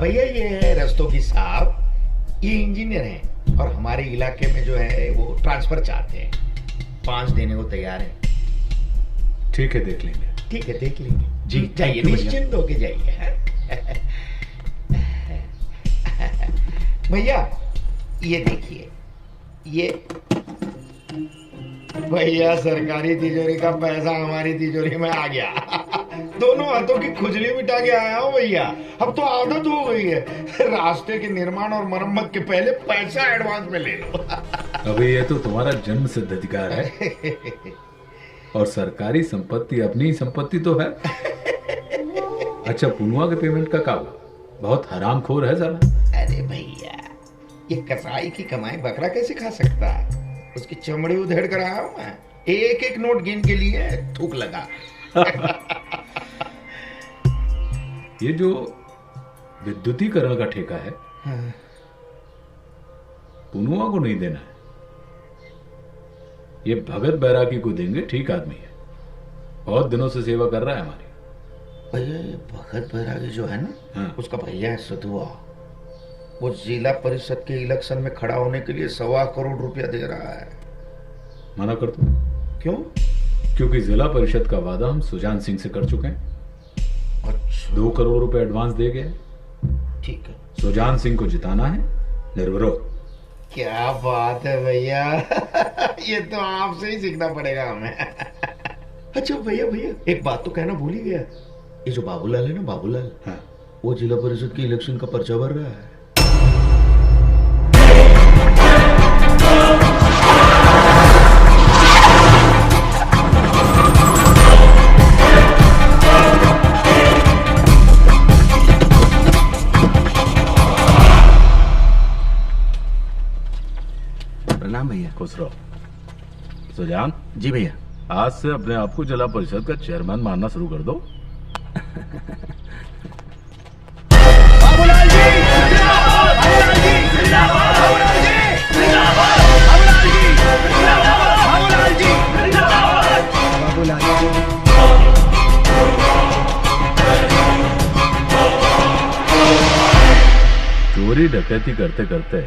भैया ये है रस्तोगी साहब, ये इंजीनियर हैं और हमारे इलाके में जो है वो ट्रांसफर चाहते हैं, 5 देने को तैयार है। ठीक है, देख लेंगे। ठीक है, देख लेंगे जी। जाइए, निश्चिंत होके जाइए। भैया ये देखिए, ये भैया सरकारी तिजोरी का पैसा हमारी तिजोरी में आ गया। दोनों हाथों की खुजली मिटा के आया हूँ भैया। अब तो आदत हो गई है, रास्ते के निर्माण और मरम्मत के पहले पैसा एडवांस में ले लो। अभी ये तो तुम्हारा जन्म सिद्ध अधिकार है और सरकारी संपत्ति अपनी संपत्ति तो है। अच्छा, पुनुआ के पेमेंट का क्या हुआ? बहुत हरामखोर है साला। अरे भैया, ये कसाई की कमाई बकरा कैसे खा सकता है? उसकी चमड़ी उधेड़ कर आया हूं मैं, एक एक नोट गिन के लिए थूक लगा। ये जो विद्युतीकरण का ठेका है, पुनुआ को नहीं देना है, ये भगत बैरागी को देंगे। ठीक आदमी है, बहुत दिनों से सेवा कर रहा है हमारी। भैया ये भगत बैरागी जो है ना, उसका भैया है सधुआ। वो जिला परिषद के इलेक्शन में खड़ा होने के लिए 1.25 करोड़ रुपया दे रहा है। मना कर दो। क्यों? क्योंकि जिला परिषद का वादा हम सुजान सिंह से कर चुके हैं। अच्छा। 2 करोड़ रुपए एडवांस दे गए। ठीक है। सुजान सिंह को जिताना है निर्विरोध। क्या बात है भैया, ये तो आपसे ही सीखना पड़ेगा हमें। अच्छा भैया, एक बात तो कहना भूल ही गया। ये जो बाबूलाल है ना, बाबूलाल, वो जिला परिषद के इलेक्शन का पर्चा भर रहा है। प्रणाम भैया। खुश रहो। सुजान जी भैया, आज से अपने आप को जिला परिषद का चेयरमैन मानना शुरू कर दो। बाबूलाल जी जिंदाबाद, बाबूलाल जी जिंदाबाद, बाबूलाल जी जिंदाबाद, बाबूलाल जी जिंदाबाद, बाबूलाल जी जिंदाबाद, बाबूलाल जी। चोरी डकैती करते करते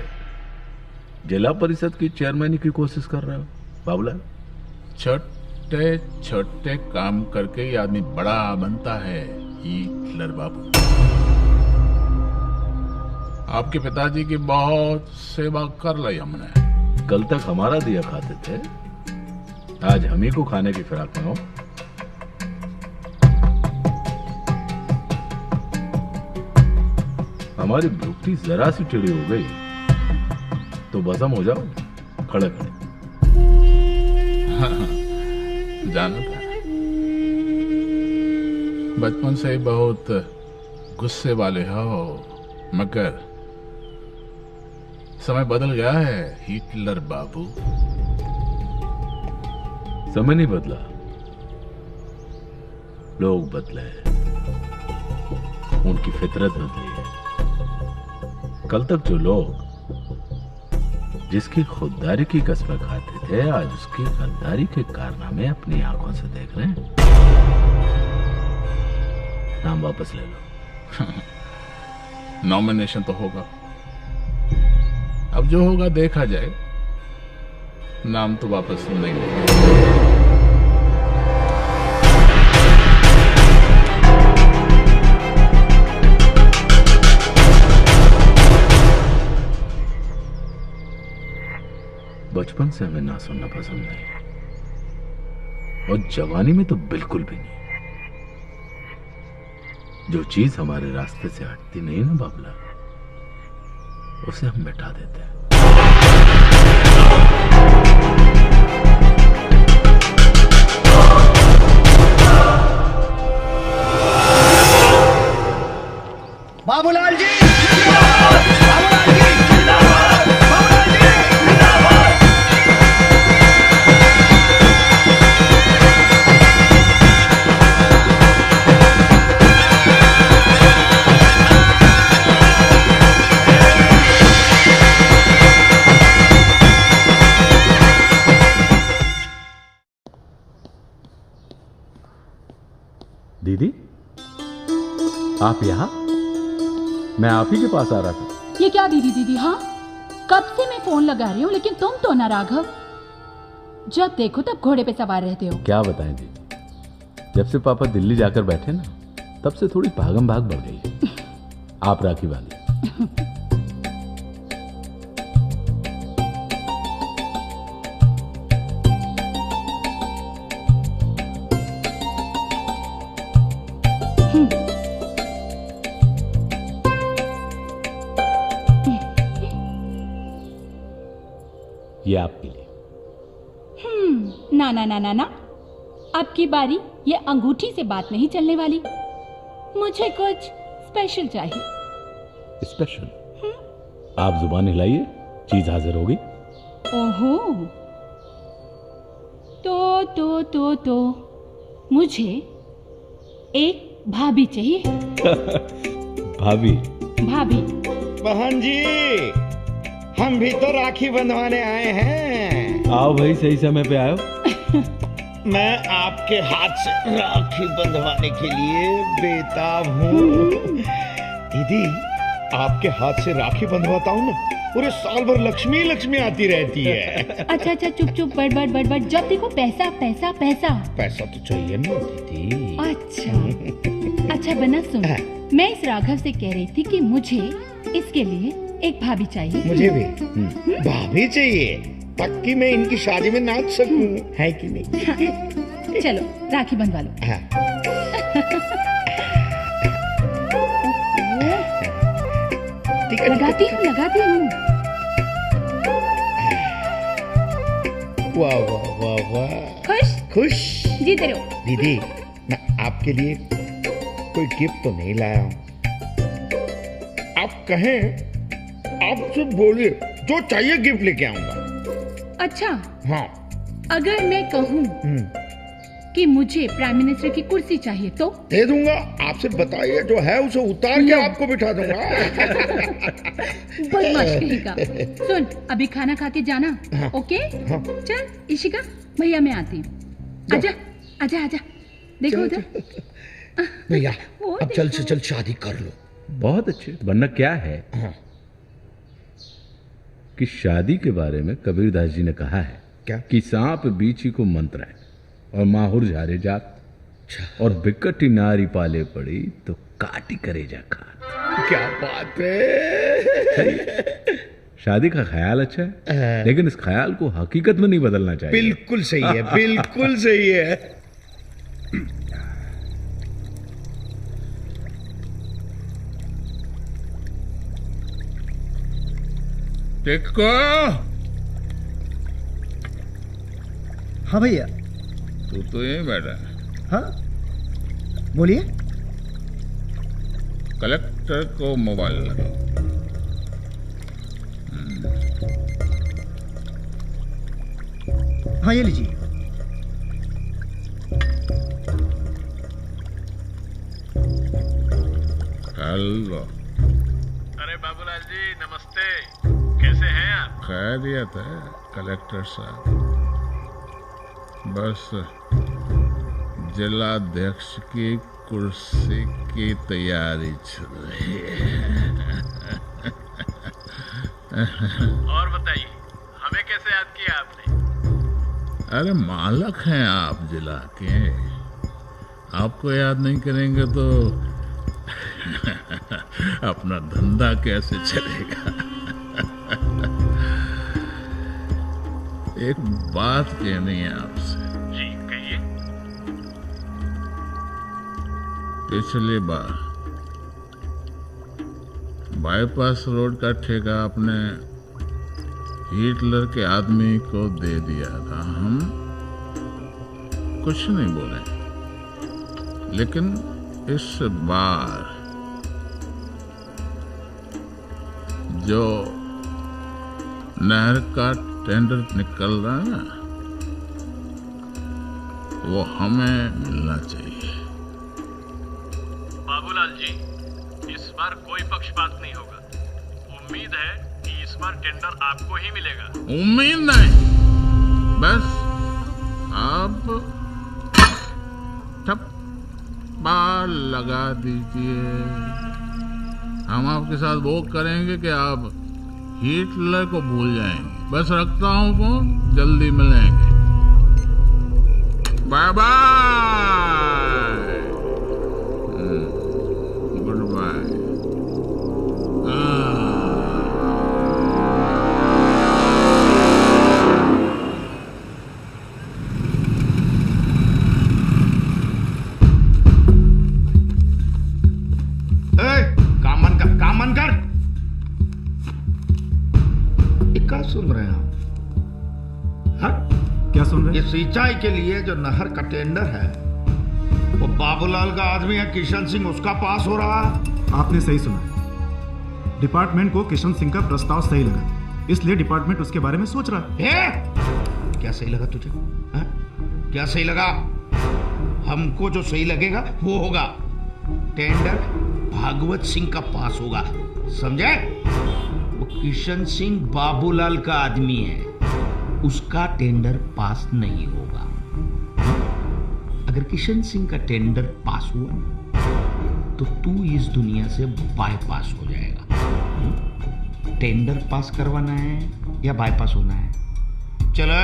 जिला परिषद की चेयरमैनी की कोशिश कर रहे हो बाबूलाल? छोटे छोटे काम करके ये आदमी बड़ा बनता है हिटलर बाबू। आपके पिताजी की बहुत सेवा कर ली हमने। कल तक हमारा दिया खाते थे, आज हम ही को खाने की फिराक में हो। हमारी भुगती जरा सी टेढ़ी हो गई तो बसम हो जाओ खड़े खड़े। जाना था, बचपन से ही बहुत गुस्से वाले हो, मगर समय बदल गया है हिटलर बाबू। समय नहीं बदला, लोग बदले, उनकी फितरत बदली है। कल तक जो लोग जिसकी खुददारी की कसमें खाते थे, आज उसकी गद्दारी के कारनामे अपनी आंखों से देख रहे हैं। नाम वापस ले लो। नॉमिनेशन तो होगा, अब जो होगा देखा जाए। नाम तो वापस नहीं लेंगे। बचपन से हमें ना सुनना पसंद नहीं, और जवानी में तो बिल्कुल भी नहीं। जो चीज हमारे रास्ते से हटती नहीं ना बाबला, उसे हम मिटा देते हैं। बाबूलाल जी बाबूलाल जी जिंदाबाद, बाबूलाल जी जिंदाबाद। दीदी आप यहाँ? मैं आप ही के पास आ रहा था। ये क्या दीदी दीदी? हाँ, कब से मैं फोन लगा रही हूँ लेकिन तुम तो ना राघव, जब देखो तब घोड़े पे सवार रहते हो। क्या बताएं दीदी, जब से पापा दिल्ली जाकर बैठे ना तब से थोड़ी भागम भाग बढ़ गई है। आप राखी बांधिए। ये आपके लिए। ना ना ना ना ना, अब की बारी ये अंगूठी से बात नहीं चलने वाली। मुझे कुछ स्पेशल चाहिए। स्पेशल? आप जुबान हिलाइए, चीज हाजिर होगी। ओहो, तो मुझे एक भाभी चाहिए। भाभी? भाभी। बहन जी, हम भी तो राखी बंधवाने आए हैं। आओ भाई, सही समय पे आयो। मैं आपके हाथ से राखी बंधवाने के लिए बेताब हूँ। दीदी, आपके हाथ से राखी बंधवाता हूँ ना, पूरे साल भर लक्ष्मी लक्ष्मी आती रहती है। अच्छा चुप चुप, बड़ जब देखो पैसा पैसा पैसा। पैसा तो चाहिए ना दीदी। अच्छा बना सुन, मैं इस राघव से कह रही थी कि मुझे इसके लिए एक भाभी चाहिए। मुझे भी भाभी चाहिए, ताकि मैं इनकी शादी में नाच सकूं, है कि नहीं? चलो राखी बंधवा लो। लगाती हूँ। वाह वाह वाह वाह। खुश जीते रहो। दीदी, मैं आपके लिए कोई गिफ्ट तो नहीं लाया हूँ। आप कहें, आप सिर्फ बोलिए, जो चाहिए गिफ्ट लेके आऊंगा। अच्छा हाँ। अगर मैं कहूँ कि मुझे प्राइम मिनिस्टर की कुर्सी चाहिए तो? दे दूंगा। आपसे बताइए, जो है उसे उतार के आपको बिठा दूंगा। बदमाश कहीं का। सुन, अभी खाना खा के जाना। हाँ। ओके? हाँ। चल इशिका, भैया मैं आती हूँ। आजा। देखो उधर। भैया, अब जल्द से जल्द शादी कर लो। बहुत अच्छे। वरना क्या है कि शादी के बारे में कबीरदास जी ने कहा है क्या? कि सांप बीची को मंत्र है और माहुर झारे जात, और बिकटी नारी पाले पड़ी तो काटी करेजा खात। क्या बात है। शादी का ख्याल अच्छा है, लेकिन इस ख्याल को हकीकत में नहीं बदलना चाहिए। बिल्कुल सही है, बिल्कुल सही है। टिक्को। हाँ भैया। तू तो यहीं बैठा। हाँ बोलिए। कलेक्टर को मोबाइल लगाओ। हाँ ये लीजिए। हेलो। अरे बाबूलाल जी नमस्ते, कैसे हैं आप? खैरियत है कलेक्टर साहब, बस जिलाध्यक्ष की कुर्सी की तैयारी चल रही है। और बताइए, हमें कैसे याद किया आपने? अरे मालक हैं आप जिला के, आपको याद नहीं करेंगे तो अपना धंधा कैसे चलेगा। एक बात कहनी है आपसे। जी कहिए। पिछली बार बाईपास रोड का ठेका आपने हिटलर के आदमी को दे दिया था। हम कुछ नहीं बोले, लेकिन इस बार जो नहर का टेंडर निकल रहा है ना, वो हमें मिलना चाहिए। बाबूलाल जी, इस बार कोई पक्षपात नहीं होगा। उम्मीद है कि इस बार टेंडर आपको ही मिलेगा। उम्मीद नहीं, बस आप ठप बार लगा दीजिए। हम आपके साथ वो करेंगे कि आप हिटलर को भूल जाएंगे। बस रखता हूँ फोन, जल्दी मिलेंगे। Bye bye. Goodbye. काम मन कर। क्या सुन रहे हैं आप? क्या सुन रहे हैं? सिंचाई के लिए जो नहर का टेंडर है वो बाबूलाल का आदमी है किशन सिंह, उसका पास हो रहा है। आपने सही सुना। डिपार्टमेंट को किशन सिंह का प्रस्ताव सही लगा, इसलिए डिपार्टमेंट उसके बारे में सोच रहा है। क्या सही लगा तुझे? क्या सही लगा? हमको जो सही लगेगा वो होगा। टेंडर भागवत सिंह का पास होगा, समझे? वो किशन सिंह बाबूलाल का आदमी है, उसका टेंडर पास नहीं होगा। अगर किशन सिंह का टेंडर पास हुआ तो तू इस दुनिया से बाईपास हो जाएगा। टेंडर पास करवाना है या बाईपास होना है? चलो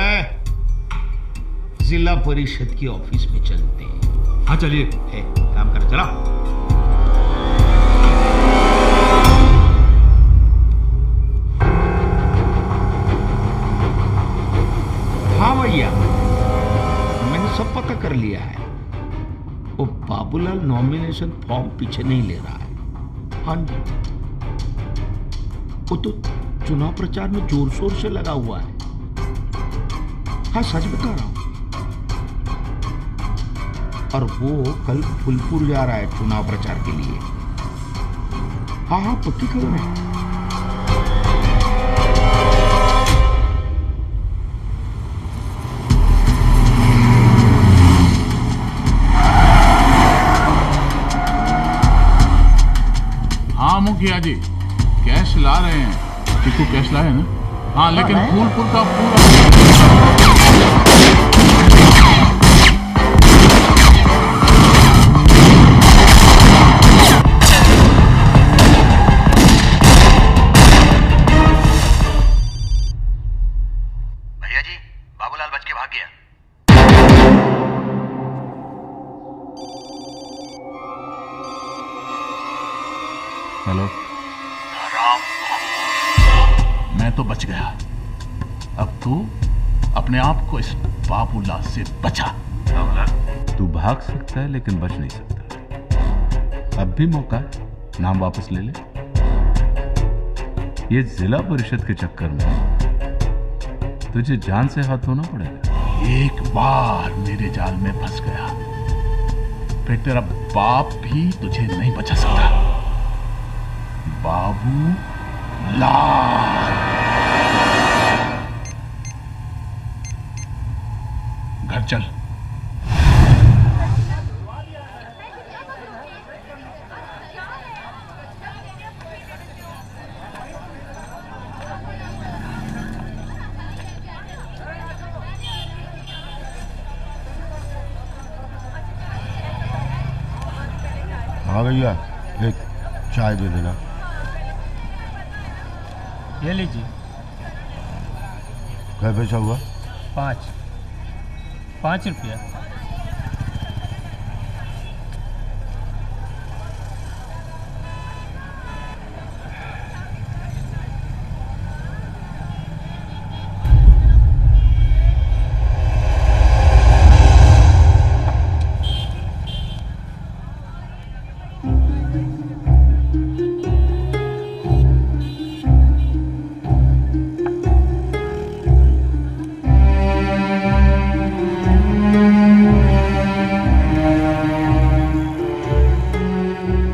जिला परिषद की ऑफिस में चलते हैं। हाँ चलिए। काम कर, चला। हाँ भैया, मैंने सब पता कर लिया है। वो बाबूलाल नॉमिनेशन फॉर्म पीछे नहीं ले रहा है। हाँ जी, वो तो चुनाव प्रचार में जोर शोर से लगा हुआ है। हाँ सच बता रहा हूं। और वो कल फुलपुर जा रहा है चुनाव प्रचार के लिए। हाँ हाँ पक्की खबर है। हाँ मुखिया जी, कैश ला रहे हैं। चिक्कू कैश लाए ना? हाँ लेकिन फूलपुर का पूरा भैया जी, बाबूलाल बच के भाग गया। हेलो, मैं तो बच गया। अब तू अपने आप को इस बाबूलाल से बचा। तू भाग सकता है लेकिन बच नहीं सकता। अब भी मौका है, नाम वापस ले ले। ये जिला परिषद के चक्कर में तुझे जान से हाथ धोना पड़ेगा। एक बार मेरे जाल में फंस गया, फिर तेरा बाप भी तुझे नहीं बचा सकता। बाबू लाल। घर चल। हाँ भैया, एक चाय दे देना। ये लीजिए। क्या पैसा हुआ? 5 रुपया।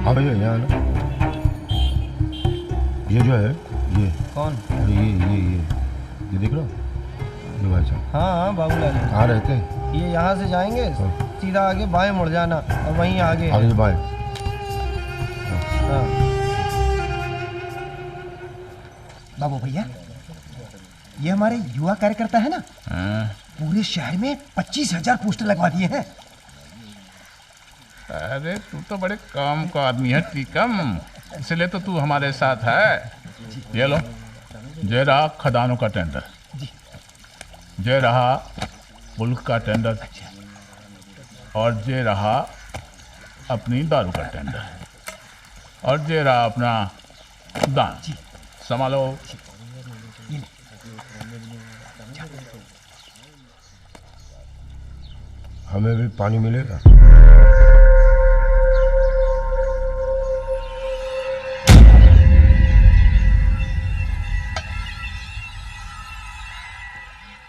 हाँ भैया यहाँ ना, ये जो है ये कौन? अरे ये देख रहा हो? ये भाई साहब। हाँ हाँ बाबूलाल। कहाँ रहते हैं? ये यहाँ से जाएंगे, सीधा आगे बाएं मुड़ जाना और वहीं आगे। आगे बाएं। हाँ। बाबू भैया, ये हमारे युवा कार्यकर्ता है ना, पूरे शहर में 25,000 पोस्टर लगवा दिए हैं। अरे तू तो बड़े काम का आदमी है टीकम, इसलिए तो तू हमारे साथ है। ये लो, ये रहा खदानों का टेंडर, ये रहा मुल्क का टेंडर, और ये रहा अपनी दारू का टेंडर, और ये रहा अपना दान। संभालो। हमें भी पानी मिलेगा?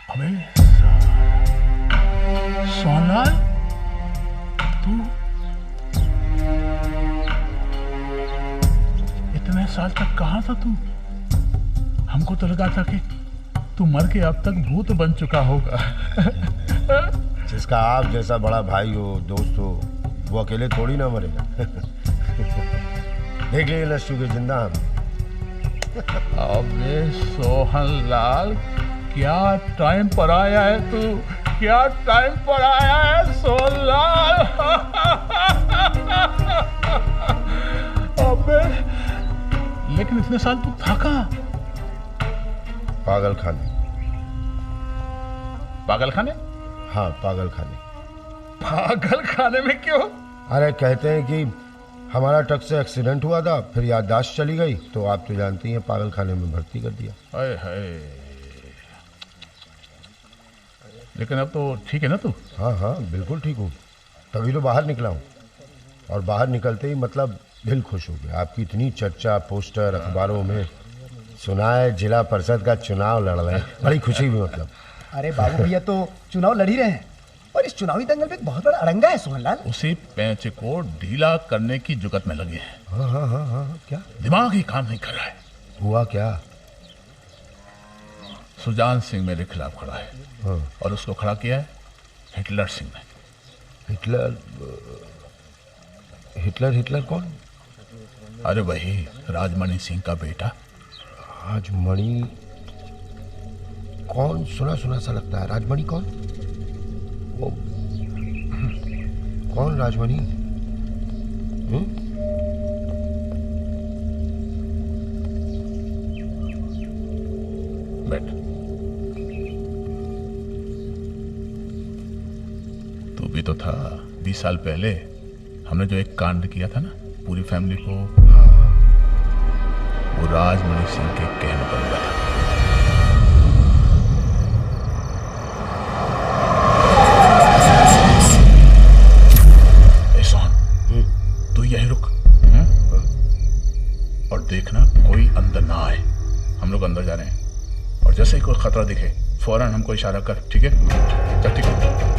अबे सोनलाल, तू इतने साल तक कहाँ था तू? हमको तो लगा था कि तू मर के अब तक भूत बन चुका होगा। जिसका आप जैसा बड़ा भाई हो, दोस्त हो, वो अकेले थोड़ी ना मरेगा। देख लिए लस्सू के जिंदा हम। अबे सोहनलाल, क्या टाइम पर आया है तू, क्या टाइम पर आया है सोहनलाल। अबे लेकिन इतने साल तू था कहाँ? पागल खाने। पागल खाने? हाँ, पागल खाने। पागल खाने में क्यों? अरे कहते हैं कि हमारा ट्रक से एक्सीडेंट हुआ था, फिर याददाश्त चली गई, तो आप तो जानती हैं, पागल खाने में भर्ती कर दिया। हाय हाय। लेकिन अब तो ठीक है ना तू? हाँ हाँ, बिल्कुल ठीक हूँ, तभी तो बाहर निकला हूँ। और बाहर निकलते ही मतलब दिल खुश हो गया। आपकी इतनी चर्चा, पोस्टर अखबारों में, सुना है जिला परिषद का चुनाव लड़ रहे हैं, बड़ी खुशी हुई। मतलब अरे बाबू भैया तो चुनाव लड़ ही रहे हैं, और इस चुनावी दंगल पे एक बहुत बड़ा अड़ंगा है सोहनलाल। उसी पैंच को ढीला करने की जुगत में लगे हैं। हाँ हाँ हाँ हाँ, क्या दिमाग ही काम नहीं कर रहा है। हुआ क्या? सुजान सिंह मेरे खिलाफ खड़ा है। हाँ। और उसको खड़ा किया है हिटलर सिंह ने। हिटलर? हिटलर हिटलर कौन? अरे वही राजमणि सिंह का बेटा। राजमणि कौन? सुना सुना सा लगता है। राजमणि कौन? वो कौन राजमणि? बैठ। तू भी तो था 20 साल पहले हमने जो एक कांड किया था ना, पूरी फैमिली को। वो राजमणि सिंह के कहने पर हुआ था। तू यहीं रुक और देखना कोई अंदर ना आए। हम लोग अंदर जा रहे हैं, और जैसे ही कोई खतरा दिखे फौरन हमको इशारा कर, ठीक है? चल ठीक है।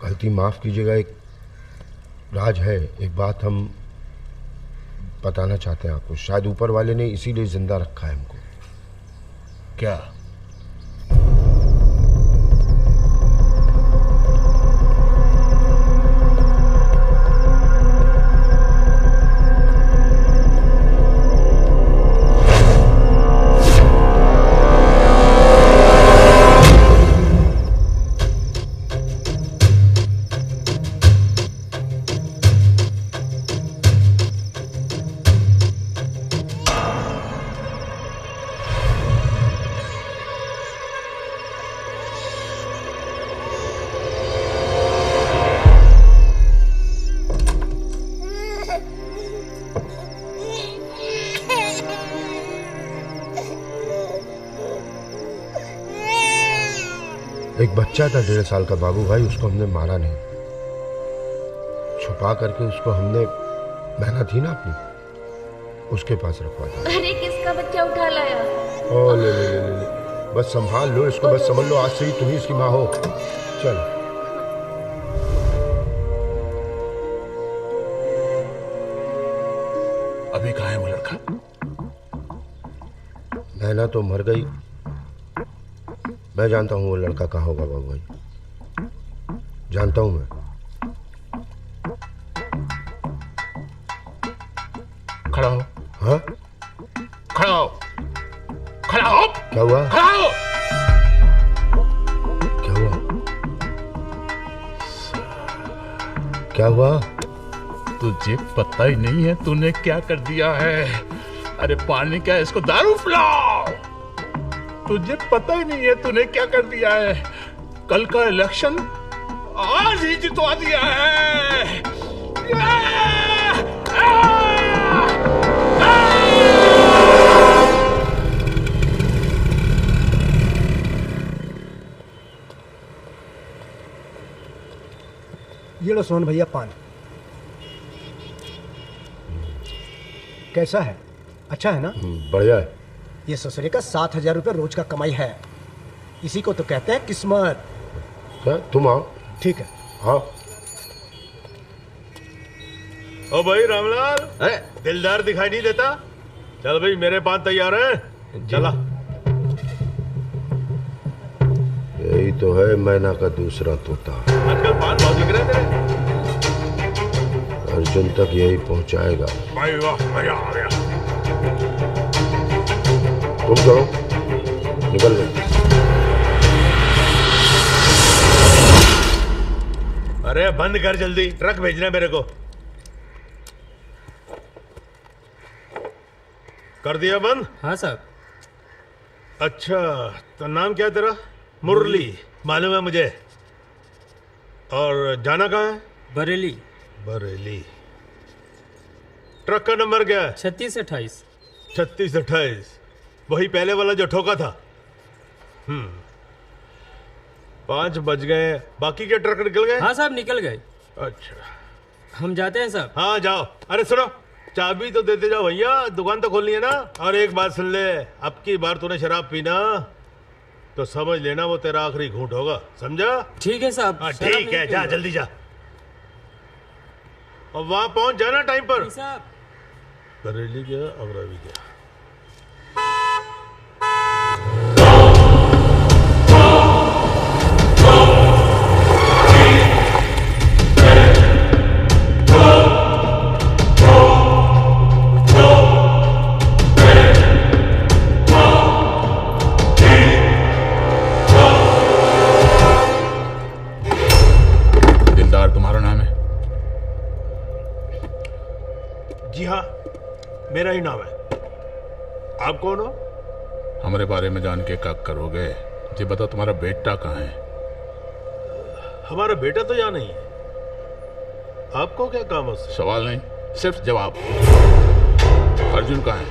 गलती माफ़ कीजिएगा, एक राज है, एक बात हम बताना चाहते हैं आपको। शायद ऊपर वाले ने इसीलिए जिंदा रखा है हमको। क्या? एक बच्चा था 1.5 साल का बाबू भाई, उसको हमने मारा नहीं, छुपा करके उसको हमने बहना थी ना अपनी, उसके पास रखवा था। अरे किसका बच्चा उठा लाया? ओ ले ले ले ले, बस संभाल लो इसको, बस समझ लो आज से ही तुम ही इसकी माँ हो। चल अभी कहाँ है वो लड़का? नैना तो मर गई, मैं जानता हूँ वो लड़का कहाँ होगा बाबू भाई, जानता हूँ मैं। खड़ा हो। हाँ खड़ा हो, खड़ा हो। क्या हुआ? खड़ा हो। क्या हुआ? क्या हुआ? तुझे पता ही नहीं है तूने क्या कर दिया है। अरे पानी क्या, इसको दारू पिलाओ। तुझे पता ही नहीं है तूने क्या कर दिया है। कल का इलेक्शन आज ही जितवा दिया है। ये लो सोहन भैया पान। कैसा है? अच्छा है ना? बढ़िया है। ये ससुरे का 7,000 रुपये रोज का कमाई है। इसी को तो कहते हैं किस्मत। क्या तुम आओ? ठीक है आओ। ओ भाई रामलाल, दिलदार दिखाई नहीं देता? चल भाई मेरे पान तैयार हैं, चला। यही तो है मैना का दूसरा तोता। आजकल पान बहुत बिक रहे थे। अर्जुन तक यही पहुंचाएगा। भाई वाह, मजा आ गया। तुम करो, निकल गए। अरे बंद कर जल्दी, ट्रक भेजना मेरे को। कर दिया बंद? हाँ साहब। अच्छा, तो नाम क्या तेरा? मुरली, मालूम है मुझे। और जाना कहाँ है? बरेली। बरेली। ट्रक का नंबर क्या है? 3628। 3628, वही पहले वाला जो ठोका था। 5 बज गए, बाकी के ट्रक निकल गए? हाँ साहब निकल गए। अच्छा हम जाते हैं साहब। हाँ जाओ। अरे सुनो, चाबी तो देते जाओ भैया, दुकान तो खोलनी है ना। और एक बात सुन ले, अब की बार तूने शराब पीना तो समझ लेना वो तेरा आखिरी घूंट होगा, समझा? ठीक है साहब। ठीक है, जा जल्दी जा। और वहां पहुंच जाना टाइम पर। साहब बरेली गया, अमरावी गया। तुम्हारा नाम है? जी हाँ, मेरा ही नाम है। आप कौन हो? हमारे बारे में जान के क्या करोगे? जी बता, तुम्हारा बेटा कहाँ है? हमारा बेटा तो यहाँ नहीं है। आपको क्या काम है उससे? सवाल नहीं, सिर्फ जवाब। अर्जुन कहाँ है?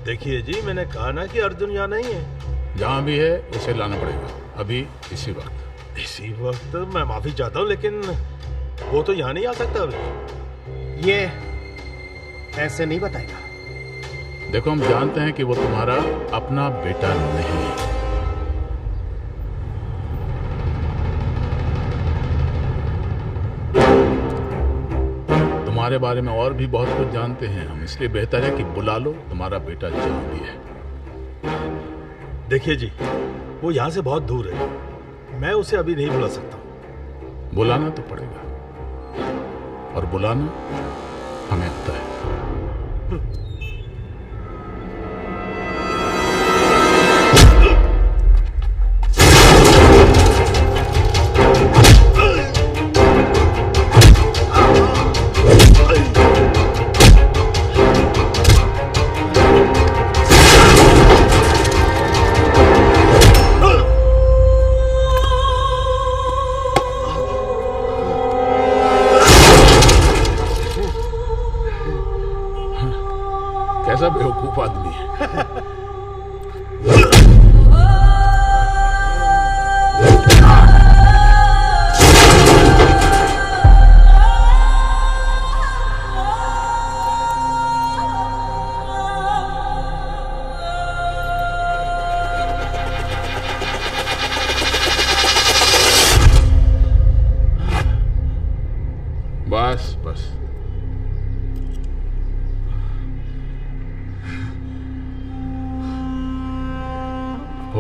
देखिए जी, मैंने कहा ना कि अर्जुन यहाँ नहीं है। जहाँ भी है उसे लाना पड़ेगा, अभी इसी वक्त। इसी वक्त? मैं माफी चाहता हूँ, लेकिन वो तो यहाँ नहीं आ सकता अभी। ये ऐसे नहीं बताएगा। देखो, हम जानते हैं कि वो तुम्हारा अपना बेटा नहीं है। तुम्हारे बारे में और भी बहुत कुछ जानते हैं हम, इसलिए बेहतर है कि बुला लो। तुम्हारा बेटा जहाँ भी है। देखिए जी, वो यहाँ से बहुत दूर है, मैं उसे अभी नहीं बुला सकता। बुलाना तो पड़ेगा, और बुलाना हमें आता है। कैसा बेवकूफ आदमी है।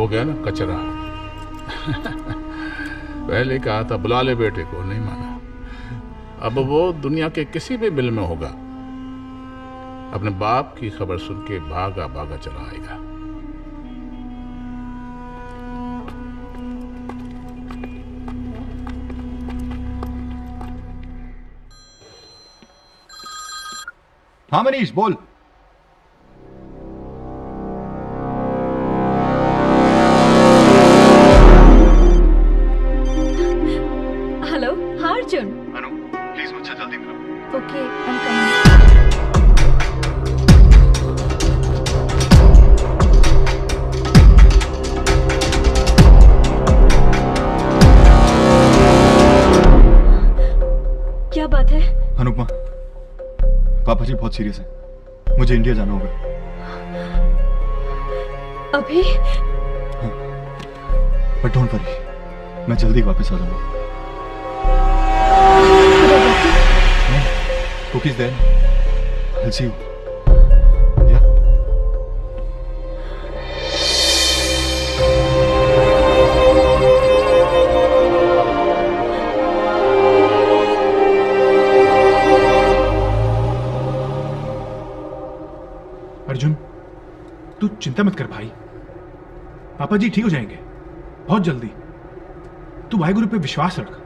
हो गया ना कचरा। पहले कहा था बुला ले बेटे को, नहीं माना। अब वो दुनिया के किसी भी बिल में होगा, अपने बाप की खबर सुन के भागा भागा चला आएगा। हाँ मनीष बोल। हेलो, हाँ अर्जुन। अनु प्लीज मुझसे जल्दी मिलो। Okay, I am coming. क्या बात है? अनुपमा, पापा जी बहुत सीरियस है, मुझे इंडिया जाना होगा। अभी? बट डोंट वरी, मैं जल्दी वापस आ जाऊंगा। Cookies there, I will see you. Arjun, तू चिंता मत कर भाई, पापा जी ठीक हो जाएंगे बहुत जल्दी। तू वाहिगुरु पे विश्वास रख।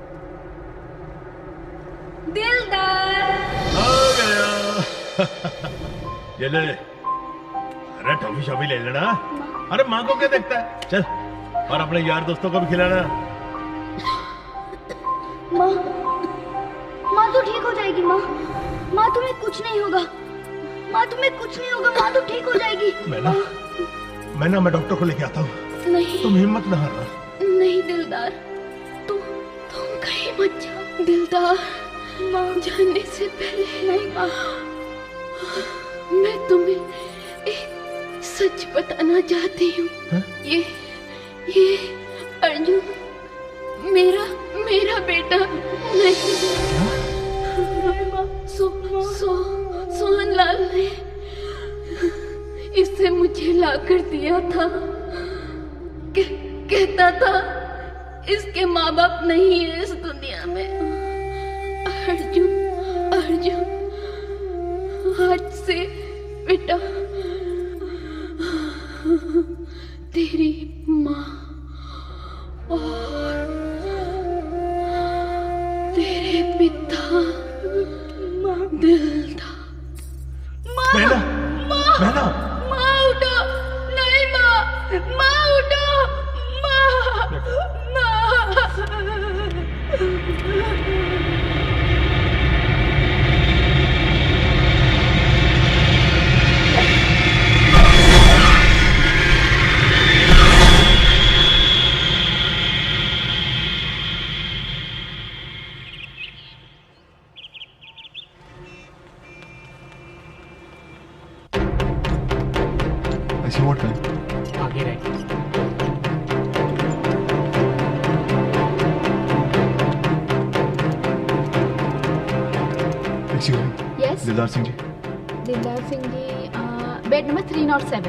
आ गया। ये ले। अरे टॉफी शॉफी ले लेना। अरे माँ को क्या देखता है, चल। और अपने यार दोस्तों को भी खिलाना। माँ, माँ तो ठीक हो जाएगी। माँ, माँ तुम्हें कुछ नहीं होगा। माँ तुम्हें कुछ नहीं होगा। माँ तो ठीक हो जाएगी। मैं डॉक्टर को लेके आता हूँ। नहीं, तुम हिम्मत ना हारना। नहीं दिलदार, तुम कहीं मत जाओ। दिलदार, माँ जाने से पहले। नहीं माँ, मैं तुम्हें एक सच बताना चाहती हूँ। ये अर्जुन मेरा बेटा नहीं। सोहनलाल ने इसे मुझे ला कर दिया था। कहता था इसके माँ बाप नहीं है इस दुनिया में। अर्जुन आज से बेटा तेरी माँ और तेरे पिता दिल था। माँ उठो। नहीं माँ उठो। माँ। ऐसे व्हाट टाइम? आगे रह। Yes? दिलदार सिंह जी। दिलदार सिंह जी, बेड नंबर 307।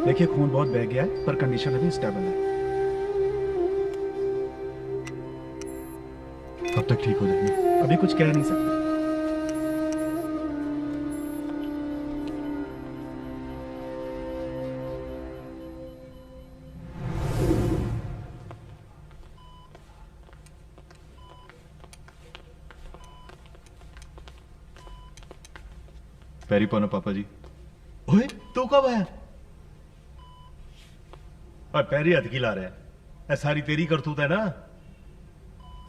देखिए खून बहुत बह गया है पर कंडीशन अभी स्टेबल है। कब तक ठीक हो जाएंगे? अभी कुछ कह नहीं सकते। पैरी पौना पापा जी। ओए तू कब आया? और पैरी हथ की ला रहा है। ऐ सारी तेरी करतूत है ना।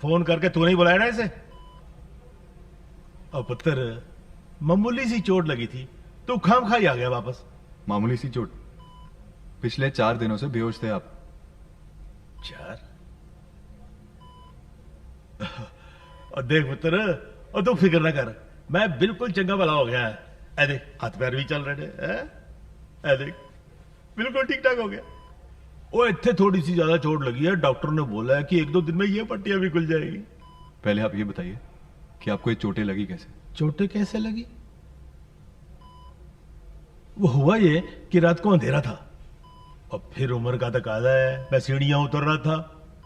फोन करके तू नहीं बुलाया ना इसे? और पुत्र मामूली सी चोट लगी थी, तू खाम खाई आ गया वापस। मामूली सी चोट? पिछले 4 दिनों से बेहोश थे आप। 4? और देख पुत्र, और तू फिक्र ना कर, मैं बिल्कुल चंगा भला हो गया है। ए देख हाथ पैर भी चल रहे हैं। ए देख बिल्कुल ठीक ठाक हो गया। वो इतने थोड़ी सी ज्यादा चोट लगी है, डॉक्टर ने बोला है कि 1-2 दिन में ये पट्टियां भी खुल जाएगी। पहले आप ये बताइए कि आपको ये चोटें लगी कैसे? चोटें कैसे लगी? वो हुआ ये कि रात को अंधेरा था और फिर उम्र का तकाजा है, मैं सीढ़ियां उतर रहा था,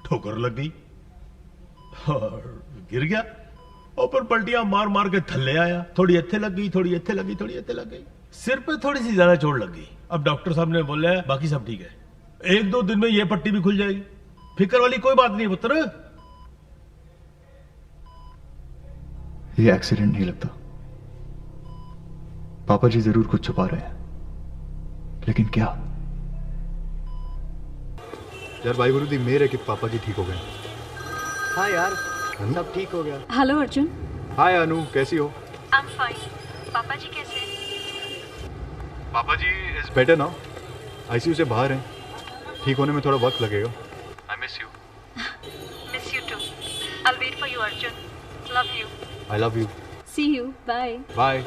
ठोकर लग गई और गिर गया और फिर पलटियां मार मार के थल्ले आया। थोड़ी इत्थे लग गई, थोड़ी इत्थे लगी, थोड़ी इत्थे लग गई। सिर पे थोड़ी सी ज्यादा चोट लग गई। अब डॉक्टर साहब ने बोला है बाकी सब ठीक है, 1-2 दिन में ये पट्टी भी खुल जाएगी। फिक्र वाली कोई बात नहीं पुत्र। ये एक्सीडेंट नहीं लगता। पापा जी जरूर कुछ छुपा रहे हैं, लेकिन क्या? यार भाई गुरुदी मेर है कि पापा जी ठीक हो गए। हाँ यार सब ठीक हो गया। हेलो अर्जुन। हाय अनु, कैसी हो? I am fine. पापा जी कैसे हैं? पापा जी इज बेटर नाउ। आईसीयू से बाहर हैं, ठीक होने में थोड़ा वक्त लगेगा। I miss you. Miss you too. I will wait for you Arjun. Love you. I love you. See you. Bye. Bye.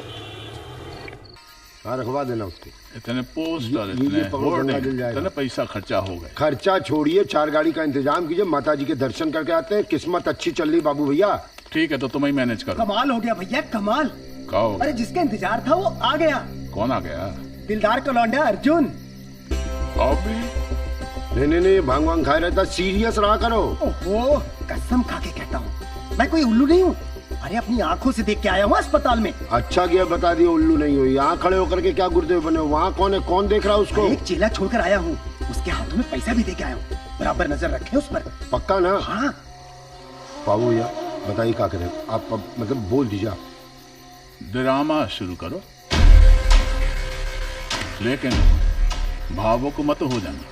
हाँ रखवा देना उसको। इतने पोस्टर, ये पकड़ो, गंगा जल जाएगा। इतने पैसा खर्चा हो गए। खर्चा छोड़िए, 4 गाड़ी का इंतजाम कीजिए, माता जी के दर्शन करके आते हैं। किस्मत अच्छी चल रही बाबू भैया। ठीक है तो तुम ही मैनेज करो। कमाल हो गया भैया, कमाल। क्या हो गया? अरे जिसका इंतजार था वो आ गया। कौन आ गया? दिलदार का लौंडा अर्जुन। नहीं भांग वांग खाए रहता, सीरियस रहा करो। ओहो कसम खा के कहता हूँ मैं कोई उल्लू नहीं हूँ। अरे अपनी आंखों से देख के आया हूँ अस्पताल में। अच्छा किया बता दिया, उल्लू नहीं हुई। यहाँ खड़े होकर के क्या गुरुदेव बने हो? वहाँ कौन है, कौन देख रहा है उसको? एक चीला छोड़कर आया हूँ, उसके हाथों में पैसा भी दे के आया हूँ। बराबर नजर रखे उस पर। पक्का ना? हाँ। बाबू भैया बताइए क्या करें आप, मतलब बोल दीजिए आप। ड्रामा शुरू करो, लेकिन भावों को मत हो जाना।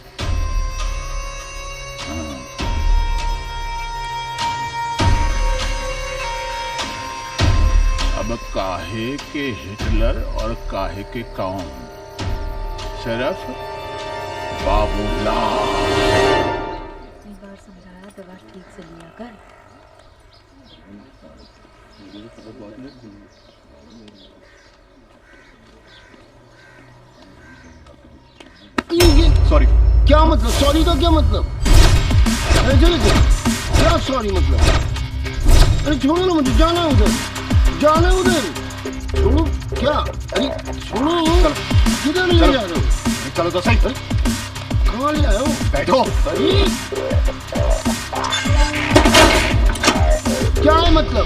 अब काहे के हिटलर और काहे के कौन, सिर्फ बाबूलाल। इतनी बार समझाया दवा ठीक से लिया कर। सॉरी। क्या मतलब सॉरी का क्या मतलब? अरे क्या सॉरी मतलब? अरे छोड़ो ना मुझे, जाना है उधर, जाना है उधर। छोड़ो क्या? अरे छोड़ो, किधर ले जा रहे हो? चलो तो सही। कहाँ ले आए हो? बैठो। क्या है मतलब?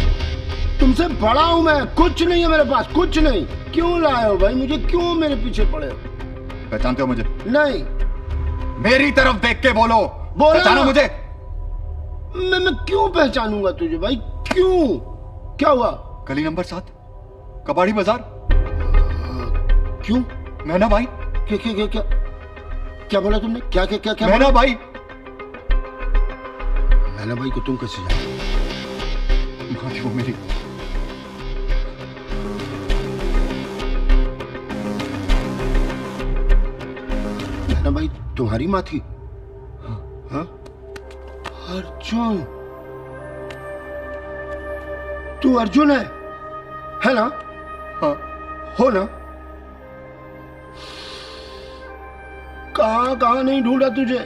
तुमसे बड़ा हूँ मैं, कुछ नहीं है मेरे पास, कुछ नहीं। क्यों लाए हो भाई मुझे? क्यों मेरे पीछे पड़े हो? पहचानते हो मुझे? नहीं। मेरी तरफ देख के बोलो। पहचानो मुझे? मैं क्यों पहचानूंगा तुझे भाई? क्यों? क्या हुआ? गली नंबर 7 कबाड़ी बाजार। क्यों? मैना भाई। क्या क्या क्या क्या क्या बोला तुमने? क्या क्या क्या क्या? मैना भाई। मैना भाई को तुम कैसे जानते? माँ थी वो मेरी। मैना भाई तुम्हारी माँ थी? हाँ? अर्जुन, तू अर्जुन है ना? हाँ। हो ना? कहाँ कहाँ नहीं ढूंढा तुझे?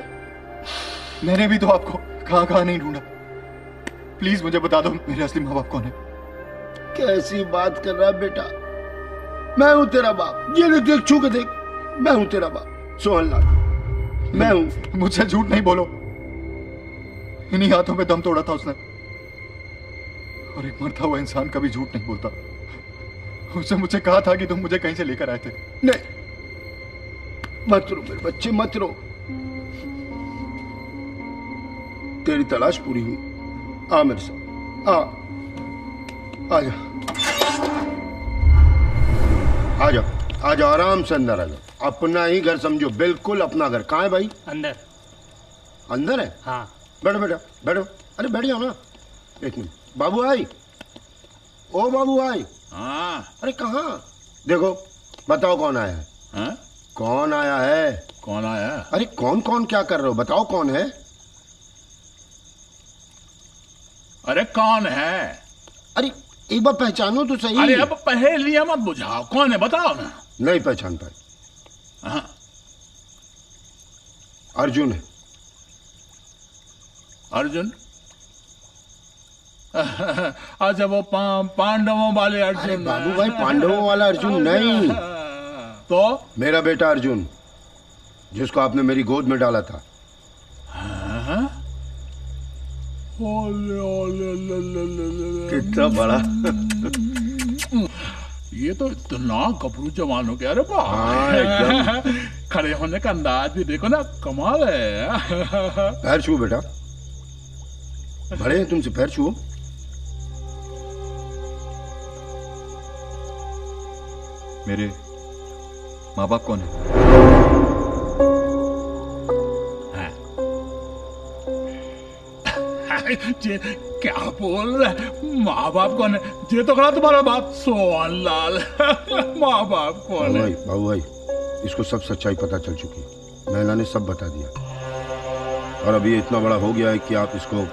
मैंने भी तो आपको कहाँ कहाँ नहीं ढूंढा। प्लीज मुझे बता दो मेरे असली माँ बाप कौन है। कैसी बात कर रहा है बेटा? मैं हूं तेरा बाप। ये देख, छू के देख, मैं हूं तेरा बाप, सोहनलाल, मैं हूं। मुझसे झूठ नहीं बोलो। इन्हीं हाथों में दम तोड़ा था उसने, और एक मरता हुआ इंसान कभी झूठ नहीं बोलता। उसने मुझसे कहा था कि तुम मुझे कहीं से लेकर आए थे। नहीं, मत रो मेरे बच्चे, मत रो। तेरी तलाश पूरी हुई। आ मेरे साथ, आ जा, आ जाओ, आ जाओ, आराम से अंदर आ जाओ। अपना ही घर समझो, बिल्कुल अपना घर। कहाँ है भाई? अंदर। अंदर है? हाँ। बैठो बैठो बैठो। अरे बैठ जाओ ना। एक मिनट। बाबू आई, ओ बाबू आई। हाँ। अरे कहाँ? देखो बताओ कौन आया है? हाँ? कौन आया है? कौन आया? अरे कौन कौन क्या कर रहे हो? बताओ कौन है? अरे कौन है? अरे एक बार पहचानो तो सही। अरे अब पहेलियां मत बुझाओ, कौन है बताओ ना। नहीं पहचान पाए। हाँ। अर्जुन है। अर्जुन? अच्छा वो पांडवों वाले अर्जुन। बाबू भाई पांडवों वाला अर्जुन नहीं। तो मेरा बेटा अर्जुन, जिसको आपने मेरी गोद में डाला था। कितना बड़ा। ये तो इतना गबरू जवान हो गया। अरे वाह, खड़े होने का अंदाज भी देखो ना, कमाल है। पैर छुओ बेटा, बड़े हैं तुमसे, पैर छुओ। मेरे माँ बाप कौन है? जे क्या बोल रहे, माँ बाप कौन है? ये तो खड़ा तुम्हारा बाप सोहन लाल। माँ बाप कौन है? बाबू भाई, इसको सब सच्चाई पता चल चुकी। मैना ने सब बता दिया और अभी इतना बड़ा हो गया है कि आप इसको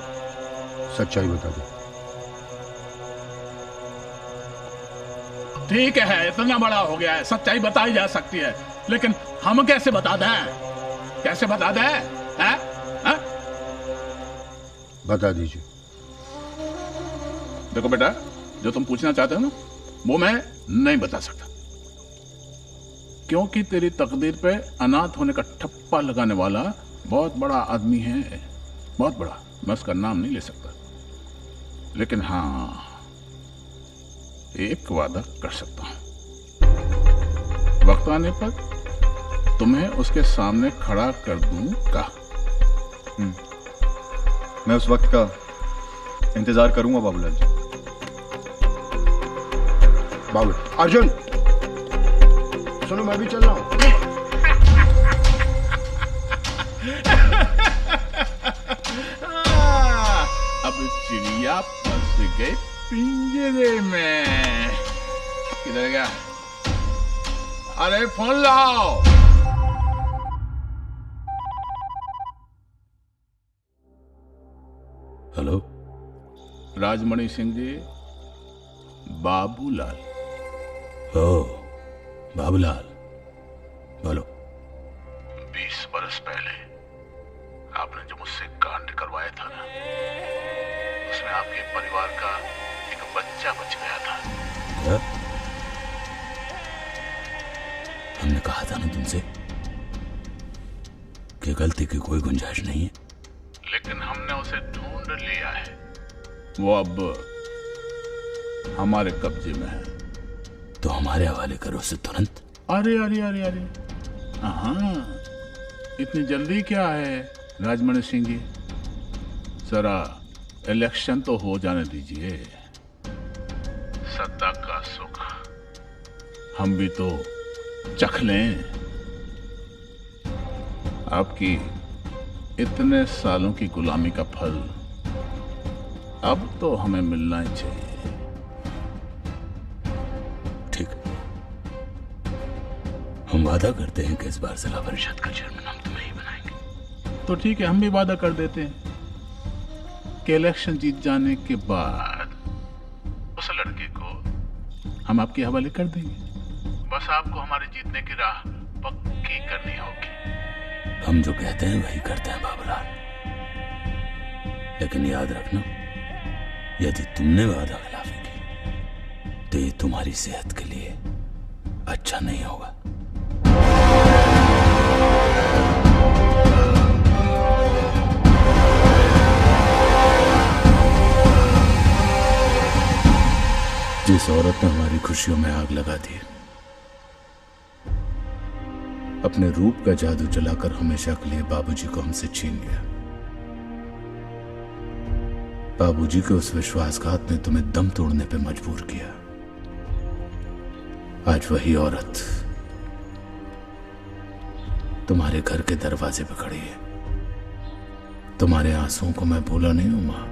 सच्चाई बता दें। ठीक है, इतना बड़ा हो गया है, सच्चाई बताई जा सकती है, लेकिन हम कैसे बता दें? कैसे बता दें? हैं? हैं? बता दीजिए। देखो बेटा, जो तुम पूछना चाहते हो ना, वो मैं नहीं बता सकता, क्योंकि तेरी तकदीर पे अनाथ होने का ठप्पा लगाने वाला बहुत बड़ा आदमी है, बहुत बड़ा। मैं उसका नाम नहीं ले सकता, लेकिन हाँ एक वादा कर सकता हूं। वक्त आने पर तुम्हें उसके सामने खड़ा कर दूंगा। मैं उस वक्त का इंतजार करूंगा बाबूलाल जी। बाबू अर्जुन सुनो, मैं भी चल रहा हूं। अब चिड़िया फंस गई पिंजरे में। किधर गया? अरे फोन लाओ। हेलो, राजमणि सिंह जी, बाबूलाल। ओ बाबूलाल, बोलो। 20 बरस पहले आपने जो मुझसे कांड करवाया था ना, उसमें आपके परिवार का एक बच्चा बच गया था। क्या? हमने कहा था ना तुमसे कि गलती की कोई गुंजाइश नहीं है। लेकिन हमने उसे ढूंढ लिया है, वो अब हमारे कब्जे में है। तो हमारे हवाले करो उसे तुरंत। अरे अरे अरे अरे, हाँ, इतनी जल्दी क्या है राजमणि सिंह जी? जरा इलेक्शन तो हो जाने दीजिए। सत्ता का सुख हम भी तो चख लें। आपकी इतने सालों की गुलामी का फल अब तो हमें मिलना ही चाहिए। ठीक, हम वादा करते हैं कि इस बार जिला परिषद का चेयरमैन हम तुम्हें ही बनाएंगे। तो ठीक है, हम भी वादा कर देते हैं कि इलेक्शन जीत जाने के बाद उस लड़के को हम आपके हवाले कर देंगे। बस आपको हमारे जीतने की राह पक्की करनी होगी। हम जो कहते हैं वही करते हैं बाबूलाल, लेकिन याद रखना, यदि तुमने वादा खिलाफी की तो ये तुम्हारी सेहत के लिए अच्छा नहीं होगा। जिस औरत ने हमारी खुशियों में आग लगा दी, अपने रूप का जादू चलाकर हमेशा के लिए बाबूजी को हमसे छीन लिया। बाबूजी के उस विश्वासघात ने तुम्हें दम तोड़ने पे मजबूर किया। आज वही औरत तुम्हारे घर के दरवाजे पे खड़ी है। तुम्हारे आंसुओं को मैं भूला नहीं हूं मां।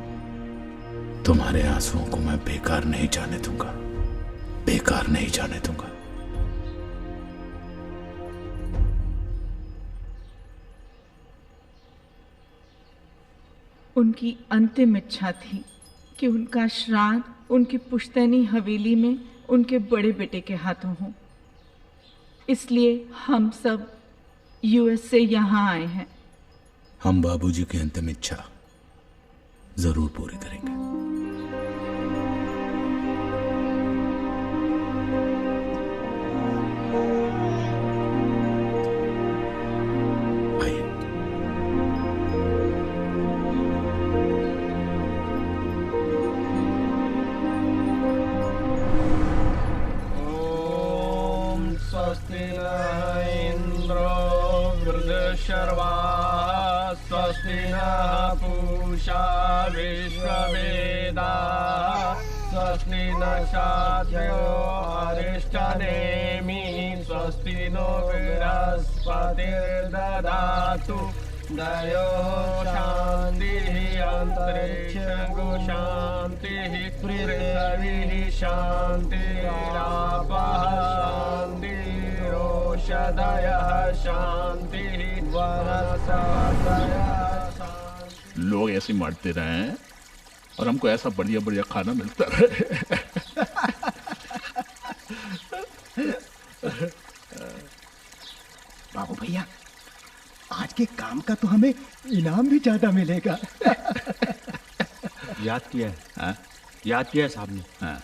तुम्हारे आंसुओं को मैं बेकार नहीं जाने दूंगा, बेकार नहीं जाने दूंगा। उनकी अंतिम इच्छा थी कि उनका श्राद्ध उनकी पुश्तैनी हवेली में उनके बड़े बेटे के हाथों हो। इसलिए हम सब यूएस से यहाँ आए हैं। हम बाबूजी की अंतिम इच्छा जरूर पूरी करेंगे। स्वस्ति न इंद्रो वृद्धशर्वाः स्वस्ति नः पूषा विश्ववेदाः स्वस्ति नक्षत्रो अरिष्टनेमिः स्वस्ति नो बृहस्पतिर्दधातु दयो शान्तिः अन्तरिक्षं शान्तिः पृथिवीः शान्तिरापः शान्तिरोषधयः शान्तिः वनस्पतयः। लोग ऐसे मरते रहे और हमको ऐसा बढ़िया बढ़िया खाना मिलता रहे। बाबू भैया, आज के काम का तो हमें इनाम भी ज्यादा मिलेगा। याद किया है? हाँ? याद किया है साहब ने। हाँ,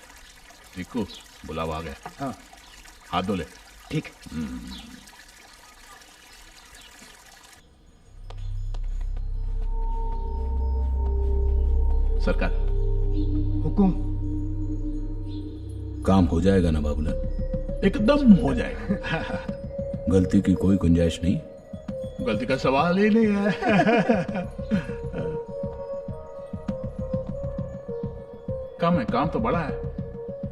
देखो बुलावा आ गया। हाँ, हाथ धो ले। ठीक। सरकार हुकुम। काम हो जाएगा ना बाबूलाल? एकदम हो जाएगा। गलती की कोई गुंजाइश नहीं। गलती का सवाल ही नहीं है। कम है, काम तो बड़ा है।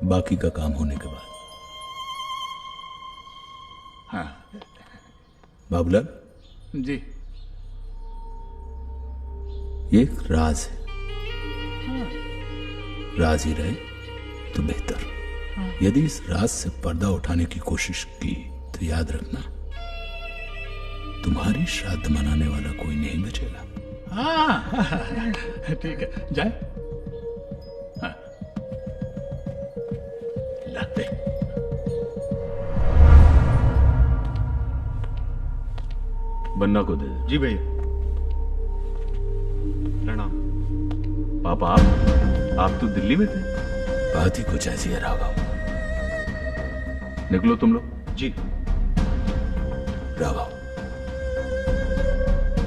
बाकी का काम होने के बाद। हाँ बाबूलाल जी, ये एक राज है। राज ही रहे तो बेहतर। यदि इस राज से पर्दा उठाने की कोशिश की तो याद रखना, तुम्हारी श्राद्ध मनाने वाला कोई नहीं बचेगा। हाँ ठीक है, जाए। हाँ। लाते बन्ना को दे। जी भैया। प्रणाम। पापा आप तो दिल्ली में थे? बात ही कुछ ऐसी है राघव। निकलो तुम लोग। जी। राघव,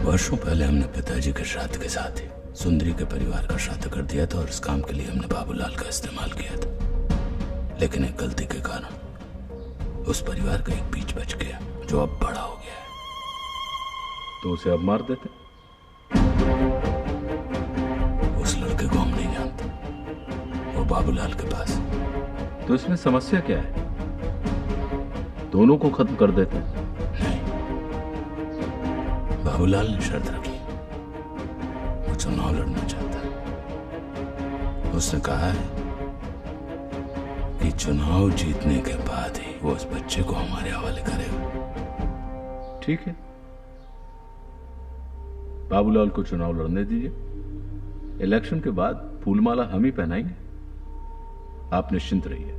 वर्षों पहले हमने पिताजी के श्राद्ध के साथ ही सुंदरी के परिवार का श्राद्ध कर दिया था और इस काम के लिए हमने बाबूलाल का इस्तेमाल किया था। लेकिन एक गलती के कारण उस परिवार का एक बीज बच गया जो अब बड़ा हो गया है। तो उसे अब मार देते? उस लड़के को हम नहीं जानते, वो बाबूलाल के पास। तो इसमें समस्या क्या है? दोनों को खत्म कर देते। नहीं, बाबूलाल ने शर्त रखी, वो चुनाव लड़ना चाहता है। उसने कहा है कि चुनाव जीतने के बाद ही वो उस बच्चे को हमारे हवाले करेगा। ठीक है, बाबूलाल को चुनाव लड़ने दीजिए। इलेक्शन के बाद फूलमाला हम ही पहनाएंगे। आप निश्चिंत रहिए।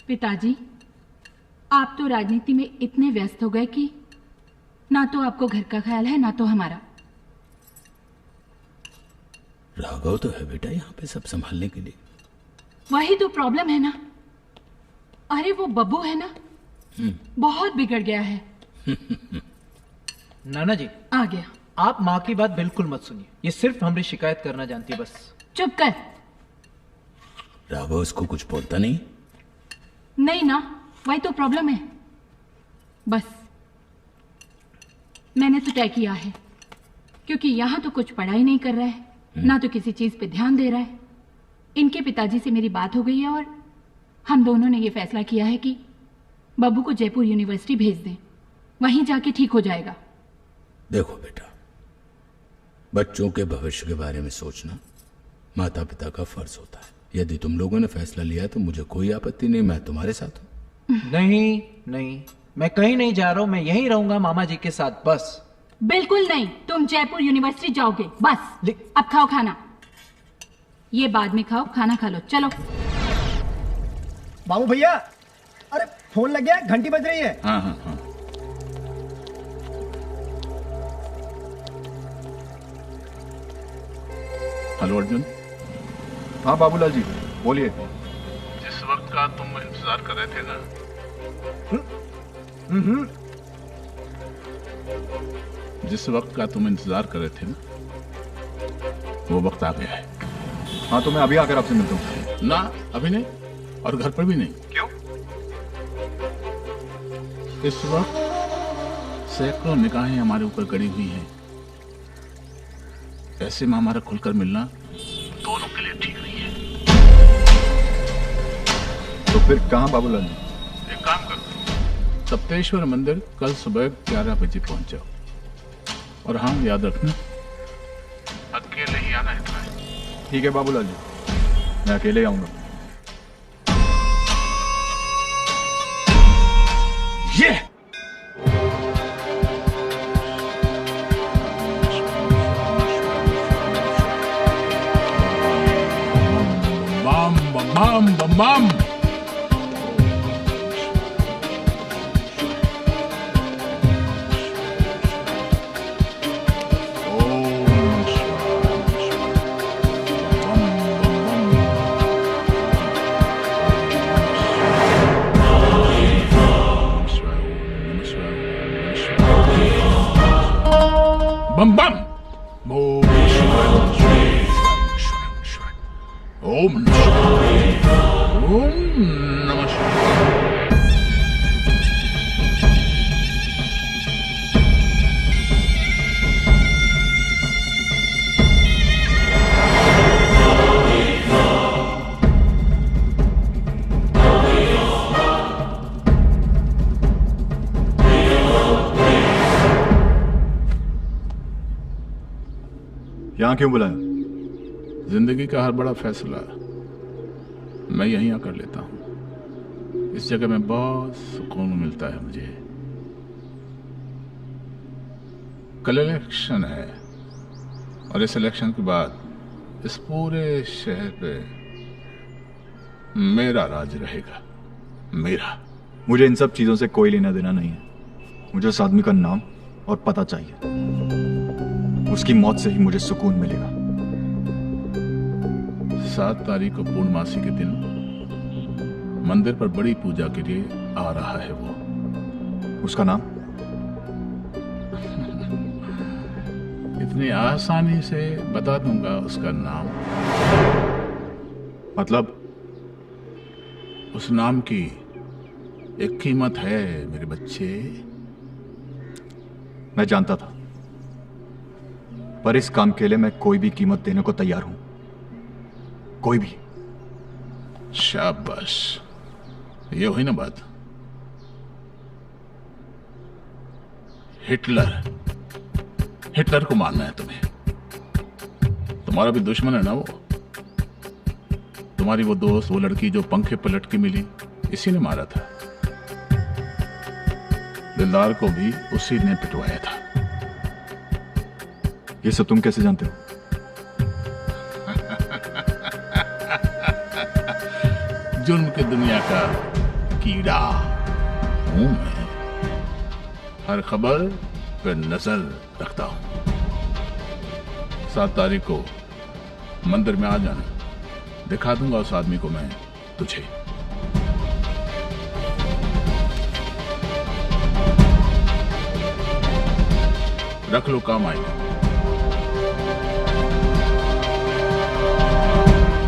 पिताजी, आप तो राजनीति में इतने व्यस्त हो गए कि ना तो आपको घर का ख्याल है ना तो हमारा। राघव तो है बेटा यहाँ पे सब संभालने के लिए। वही तो प्रॉब्लम है ना। अरे वो बब्बू है ना, बहुत बिगड़ गया है। नाना जी आ गया। आप माँ की बात बिल्कुल मत सुनिए, ये सिर्फ हमारी शिकायत करना जानती है बस। चुप कर। राघव इसको कुछ बोलता नहीं? नहीं ना, वही तो प्रॉब्लम है। बस मैंने तो तय किया है, क्योंकि यहाँ तो कुछ पढ़ाई नहीं कर रहा है, ना तो किसी चीज पे ध्यान दे रहा है। इनके पिताजी से मेरी बात हो गई है और हम दोनों ने ये फैसला किया है कि बब्बू को जयपुर यूनिवर्सिटी भेज दें, वहीं जाके ठीक हो जाएगा। देखो बेटा, बच्चों के भविष्य के बारे में सोचना माता पिता का फर्ज होता है। यदि तुम लोगों ने फैसला लिया तो मुझे कोई आपत्ति नहीं, मैं तुम्हारे साथ हूं। नहीं नहीं, मैं कहीं नहीं जा रहा हूँ, मैं यहीं रहूंगा मामा जी के साथ बस। बिल्कुल नहीं, तुम जयपुर यूनिवर्सिटी जाओगे बस। अब खाओ खाना, ये बाद में खाओ, खाना खा लो, चलो। बाबू भैया, अरे फोन लग गया, घंटी बज रही है। हाँ हाँ हाँ। हेलो अर्जुन। हाँ बाबूलाल जी बोलिए। जिस वक्त का तुम इंतजार कर रहे थे ना, जिस वक्त का तुम इंतजार कर रहे थे ना, वो वक्त आ गया है। हाँ तो मैं अभी आकर आपसे मिलता हूँ। ना अभी नहीं, और घर पर भी नहीं। क्यों? इस वक्त सैकड़ों निगाहें हमारे ऊपर गड़ी हुई हैं। ऐसे में हमारा खुलकर मिलना दोनों के लिए ठीक नहीं है। तो फिर कहाँ बाबूलाल जी? एक काम करो, सप्तेश्वर मंदिर कल सुबह 11 बजे पहुंच जाओ। और हाँ याद रखना, अकेले ही आना है। ठीक है बाबूलाल जी, मैं अकेले आऊंगा। ये बम बम बम बम। बम बम। ओम नमः शिवाय। यहाँ क्यों बुलाया? जिंदगी का हर बड़ा फैसला मैं यहीं आकर लेता हूँ। इस जगह में बहुत सुकून मिलता है मुझे। कल इलेक्शन है और इस इलेक्शन के बाद इस पूरे शहर पे मेरा राज रहेगा, मेरा। मुझे इन सब चीजों से कोई लेना देना नहीं है। मुझे उस आदमी का नाम और पता चाहिए। उसकी मौत से ही मुझे सुकून मिलेगा। 7 तारीख को पूर्णमासी के दिन मंदिर पर बड़ी पूजा के लिए आ रहा है वो। उसका नाम? इतनी आसानी से बता दूंगा उसका नाम? मतलब? उस नाम की एक कीमत है मेरे बच्चे। मैं जानता था, पर इस काम के लिए मैं कोई भी कीमत देने को तैयार हूं, कोई भी। शाबाश, ये हुई ना बात। हिटलर, हिटलर को मानना है तुम्हें? तुम्हारा भी दुश्मन है ना वो। तुम्हारी वो दोस्त, वो लड़की जो पंखे पर लटकी मिली, इसी ने मारा था। दिलदार को भी उसी ने पिटवाया था। ये सब तुम कैसे जानते हो? जुर्म की दुनिया का कीड़ा हूं मैं। हर खबर पर नजर रखता हूं। 7 तारीख को मंदिर में आ जाना, दिखा दूंगा उस आदमी को मैं तुझे। रख लो, काम आएगा।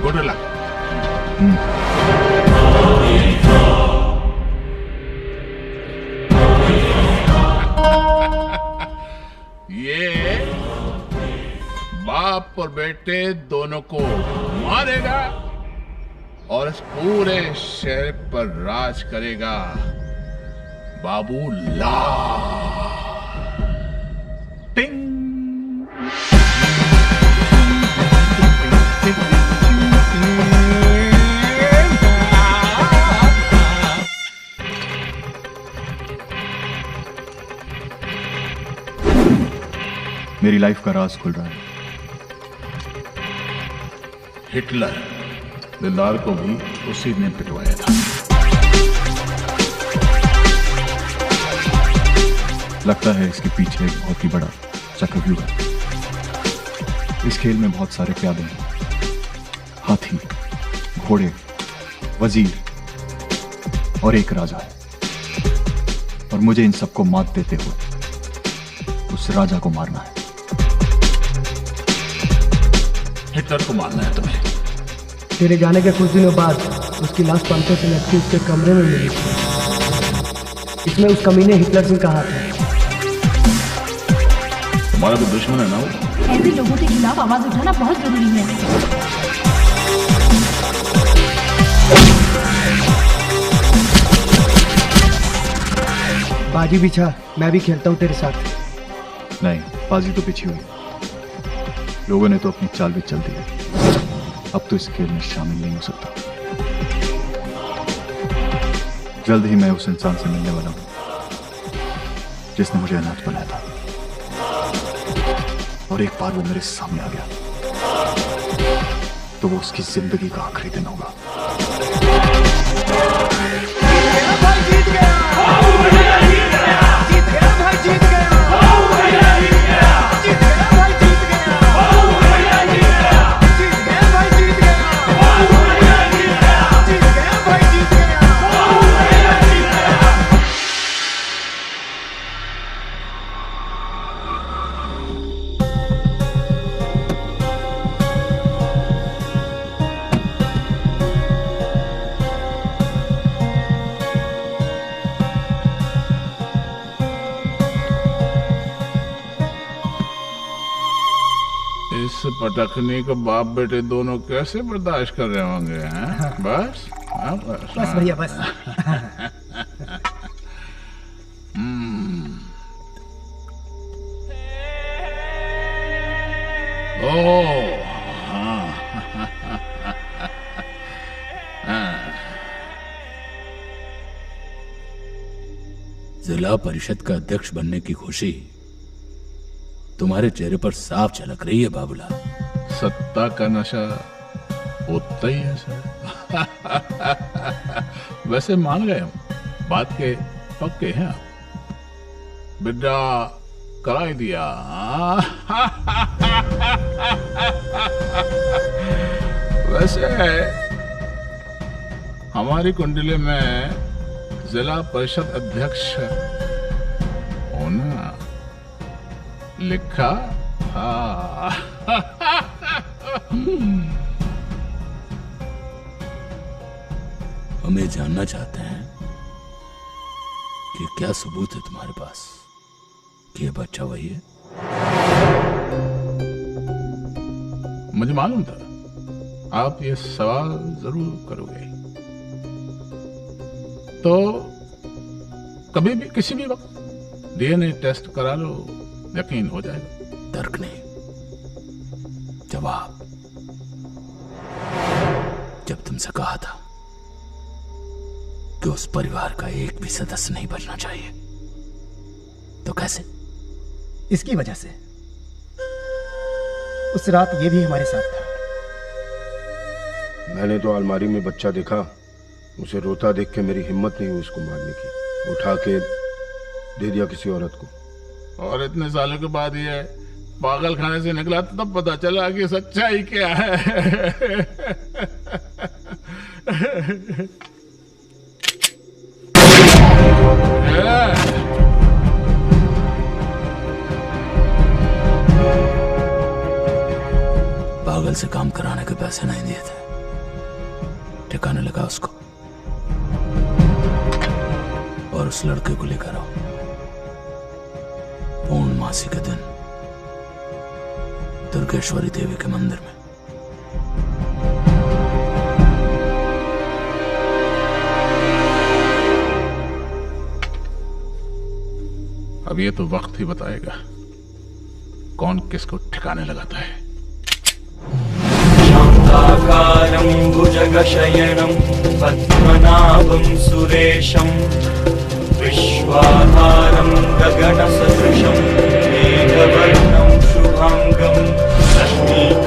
Good luck. ये बाप और बेटे दोनों को मारेगा और इस पूरे शहर पर राज करेगा बाबू लाल। टिंग। मेरी लाइफ का राज खुल रहा है। हिटलर दिलदार को भी उसी ने पिटवाया था। लगता है इसके पीछे एक बहुत ही बड़ा चक्रव्यूह है। इस खेल में बहुत सारे प्यादे हैं, हाथी, घोड़े, वजीर और एक राजा है, और मुझे इन सबको मात देते हुए उस राजा को मारना है। हिटलर को मारना है तुम्हें? तेरे जाने के कुछ दिनों बाद उसकी लाश पंखे से लटकी उसके कमरे में मिली थी। इसमें उस कमीने हिटलर सिंह का हाथ है। तुम्हारा तो दुश्मन है ना वो? ऐसे लोगों के खिलाफ आवाज उठाना बहुत जरूरी है। बाजी बिछा, मैं भी खेलता हूँ तेरे साथ। नहीं, बाजी तो पिछी हुई। लोगों ने तो अपनी चाल भी चल दी है। अब तो इस खेल में शामिल नहीं हो सकता। जल्द ही मैं उस इंसान से मिलने वाला हूं जिसने मुझे अनाथ बनाया था, और एक बार वो मेरे सामने आ गया तो वो उसकी जिंदगी का आखिरी दिन होगा। पटकने को बाप बेटे दोनों कैसे बर्दाश्त कर रहे होंगे? हैं? बस बस भैया बस। जिला परिषद का अध्यक्ष बनने की खुशी तुम्हारे चेहरे पर साफ झलक रही है बाबूलाल। सत्ता का नशा होता ही है सर। वैसे मान गए हम, बात के पक्के हैं आप। बिड्डा करा ही दिया। वैसे हमारी कुंडली में जिला परिषद अध्यक्ष होना लिखा। हमें जानना चाहते हैं कि क्या सबूत है तुम्हारे पास कि ये बच्चा वही है? मुझे मालूम था आप ये सवाल जरूर करोगे, तो कभी भी किसी भी वक्त डीएनए टेस्ट करा लो, यकीन हो जाएगा। तर्क नहीं, जवाब। जब तुमसे कहा था कि उस परिवार का एक भी सदस्य नहीं बचना चाहिए, तो कैसे? इसकी वजह से। उस रात ये भी हमारे साथ था। मैंने तो अलमारी में बच्चा देखा, उसे रोता देख के मेरी हिम्मत नहीं हुई उसको मारने की। उठा के दे दिया किसी औरत को। और इतने सालों के बाद ये पागल खाने से निकला तो तब पता चला कि सच्चाई क्या है। पागल से काम कराने के पैसे नहीं दिए थे, ठिकाने लगा उसको और उस लड़के को लेकर आओ। पूर्णमासी के दिन दुर्गेश्वरी देवी के मंदिर में। अब ये तो वक्त ही बताएगा कौन किसको ठिकाने लगाता है। शांताकारं भुजगशयनं पद्मनाभं सुरेशं विश्वाधारं गगनसदृशं मेघवर्णं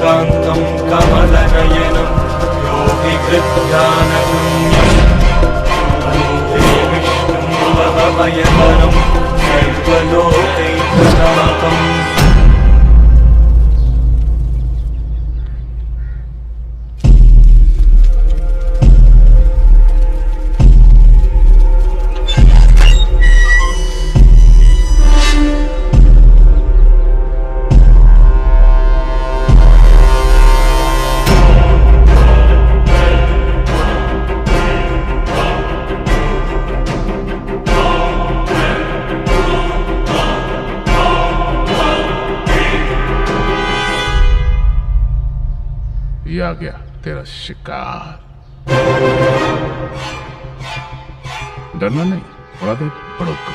शान्तं कमलनयनं योगिकृत्यानगम्यं वन्दे विष्णुं भवभयहरं सर्वलोकैकनाथम्। ये आ गया तेरा शिकार। डरना नहीं, उड़ा दे पड़ों को।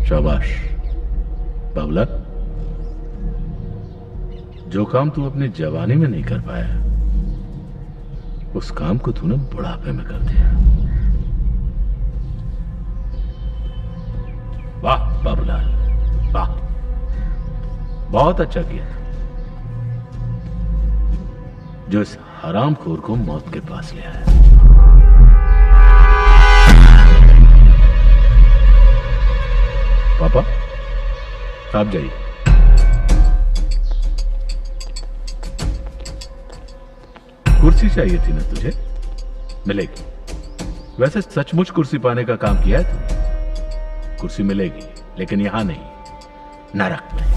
शाबाश बाबला, जो काम तू अपनी जवानी में नहीं कर पाया उस काम को तूने बुढ़ापे में कर दिया। वाह बाबूलाल, वाह, बहुत अच्छा किया जो इस हरामखोर को मौत के पास ले आया। पापा आप जाइए। कुर्सी चाहिए थी ना तुझे, मिलेगी। वैसे सचमुच कुर्सी पाने का काम किया है तूने, कुर्सी मिलेगी, लेकिन यहां नहीं, नरक में।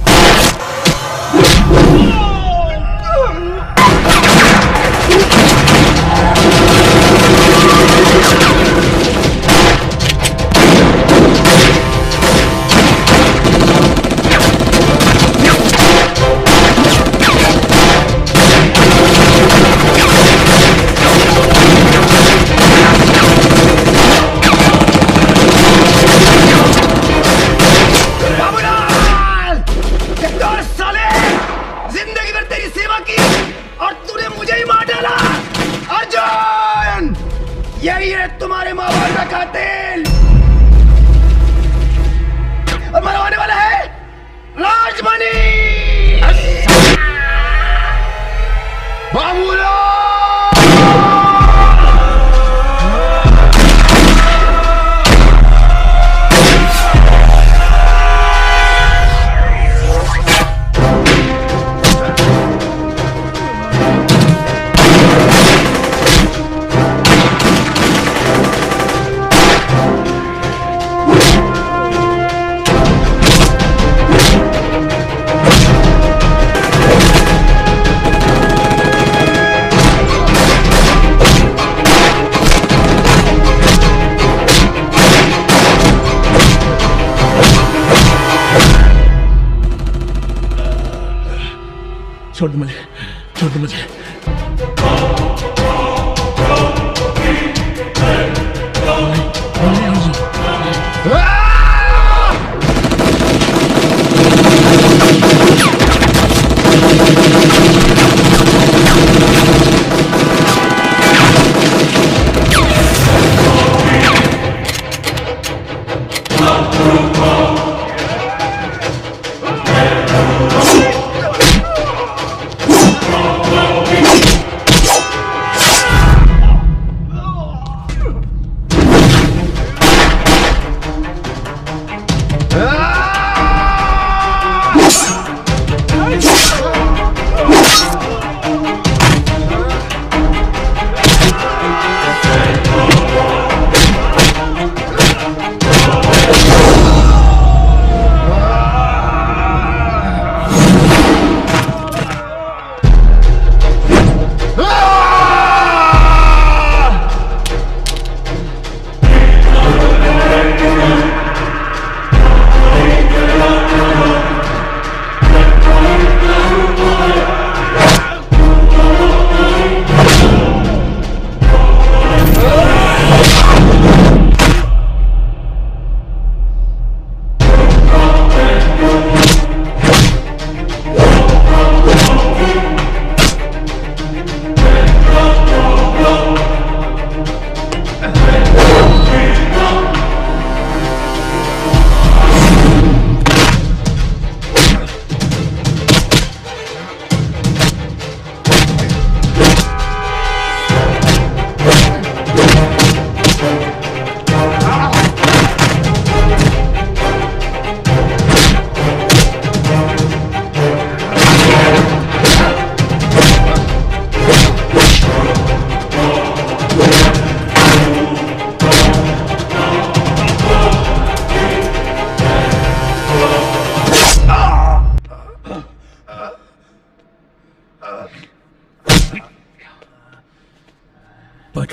यही है तुम्हारे माँ बाप का कातिल और मरवाने वाला है राजमणि। बाबूलाल छोड़ दो मुझे, छोड़ दो मुझे।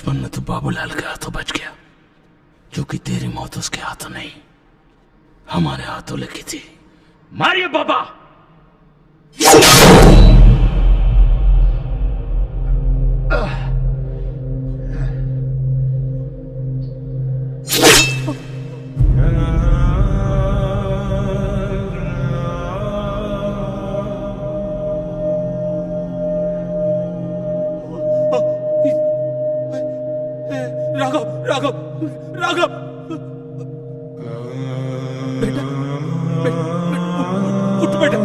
बचपन में तो बाबूलाल के हाथों बच गया, जो कि तेरी मौत उसके हाथों नहीं हमारे हाथों लिखी थी। मारिए बाबा। राघव राघव राघव बेटा उठ बेटा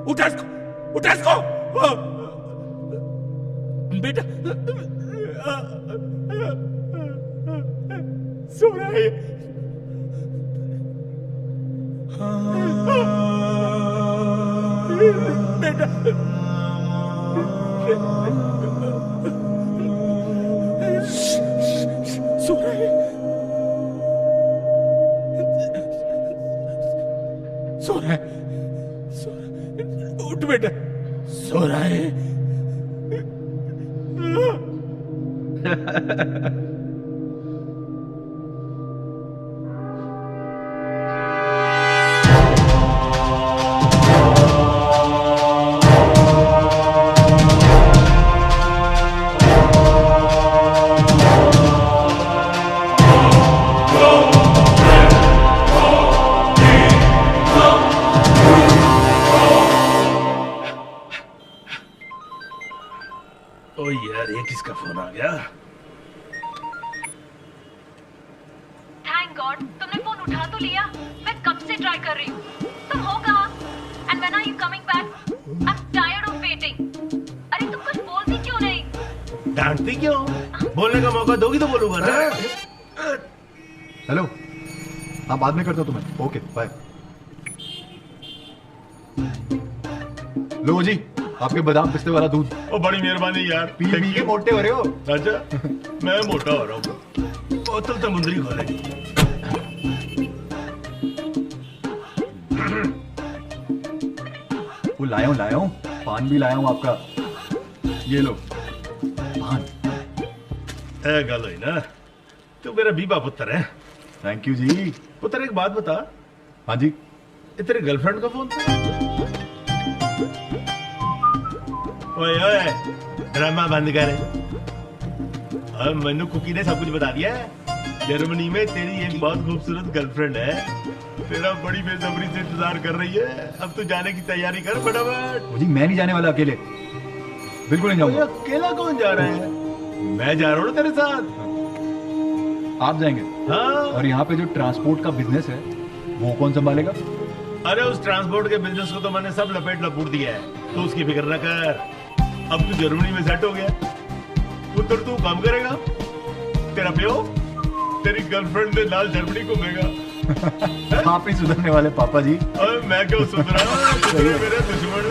उठा इसको बेटा सो रहा है बेटा सो रहा है सो रहा है उठ बेटा सो रहा है ओ यार, ये किसका फोन आ गया? थैंक गॉड तुमने फोन उठा तो लिया। मैं कब से ट्राई कर रही हूँ। तुम हो कहाँ? And when are you coming back? I am tired of waiting. अरे तुम कुछ बोलती क्यों नहीं? डांटती क्यों? बोलने का मौका दोगी तो बोलूंगा ना। हेलो, हाँ बाद में करता हूँ तुम्हें। Okay bye. लो जी, आपके बादाम पिस्ते वाला दूध। ओ बड़ी मेहरबानी यार। पी के मोटे हो रहे हो। अच्छा, मैं मोटा हो रहा हूँ। बोतल तो मुंदरी खोलेगी। वो लाया हूँ पान भी लाया हूँ आपका। ये लो पान। ए गल हुई ना, तू मेरा बीबा पुत्र है। थैंक यू जी। पुत्र एक बात बता। हाँ जी। ये तेरे गर्लफ्रेंड का फोन था? ओए ओए, ड्रामा बंद कर। और मैंने कुकी ने सब कुछ बता दिया है। जर्मनी में तेरी एक बहुत खूबसूरत गर्लफ्रेंड है, तेरा बड़ी बेसब्री से इंतजार कर रही है। अब तू जाने की तैयारी कर फटाफट। जी मैं नहीं जाने वाला अकेले, बिल्कुल नहीं जाऊंगा। अकेला कौन जा रहा है? मैं जा रहा हूँ तेरे साथ। आप जाएंगे? हाँ। और यहाँ पे जो ट्रांसपोर्ट का बिजनेस है वो कौन संभालेगा? अरे उस ट्रांसपोर्ट के बिजनेस को तो मैंने सब लपेट दिया है, तो उसकी फिक्र न कर। अब तू जर्मनी में सेट हो गया, पुत्र तू काम करेगा, तेरा प्यो तेरी गर्लफ्रेंड के नाल जर्मनी घूमेगा। आप ही सुधरने वाले पापा जी। मैं क्यों सुधरा? मेरे दुश्मन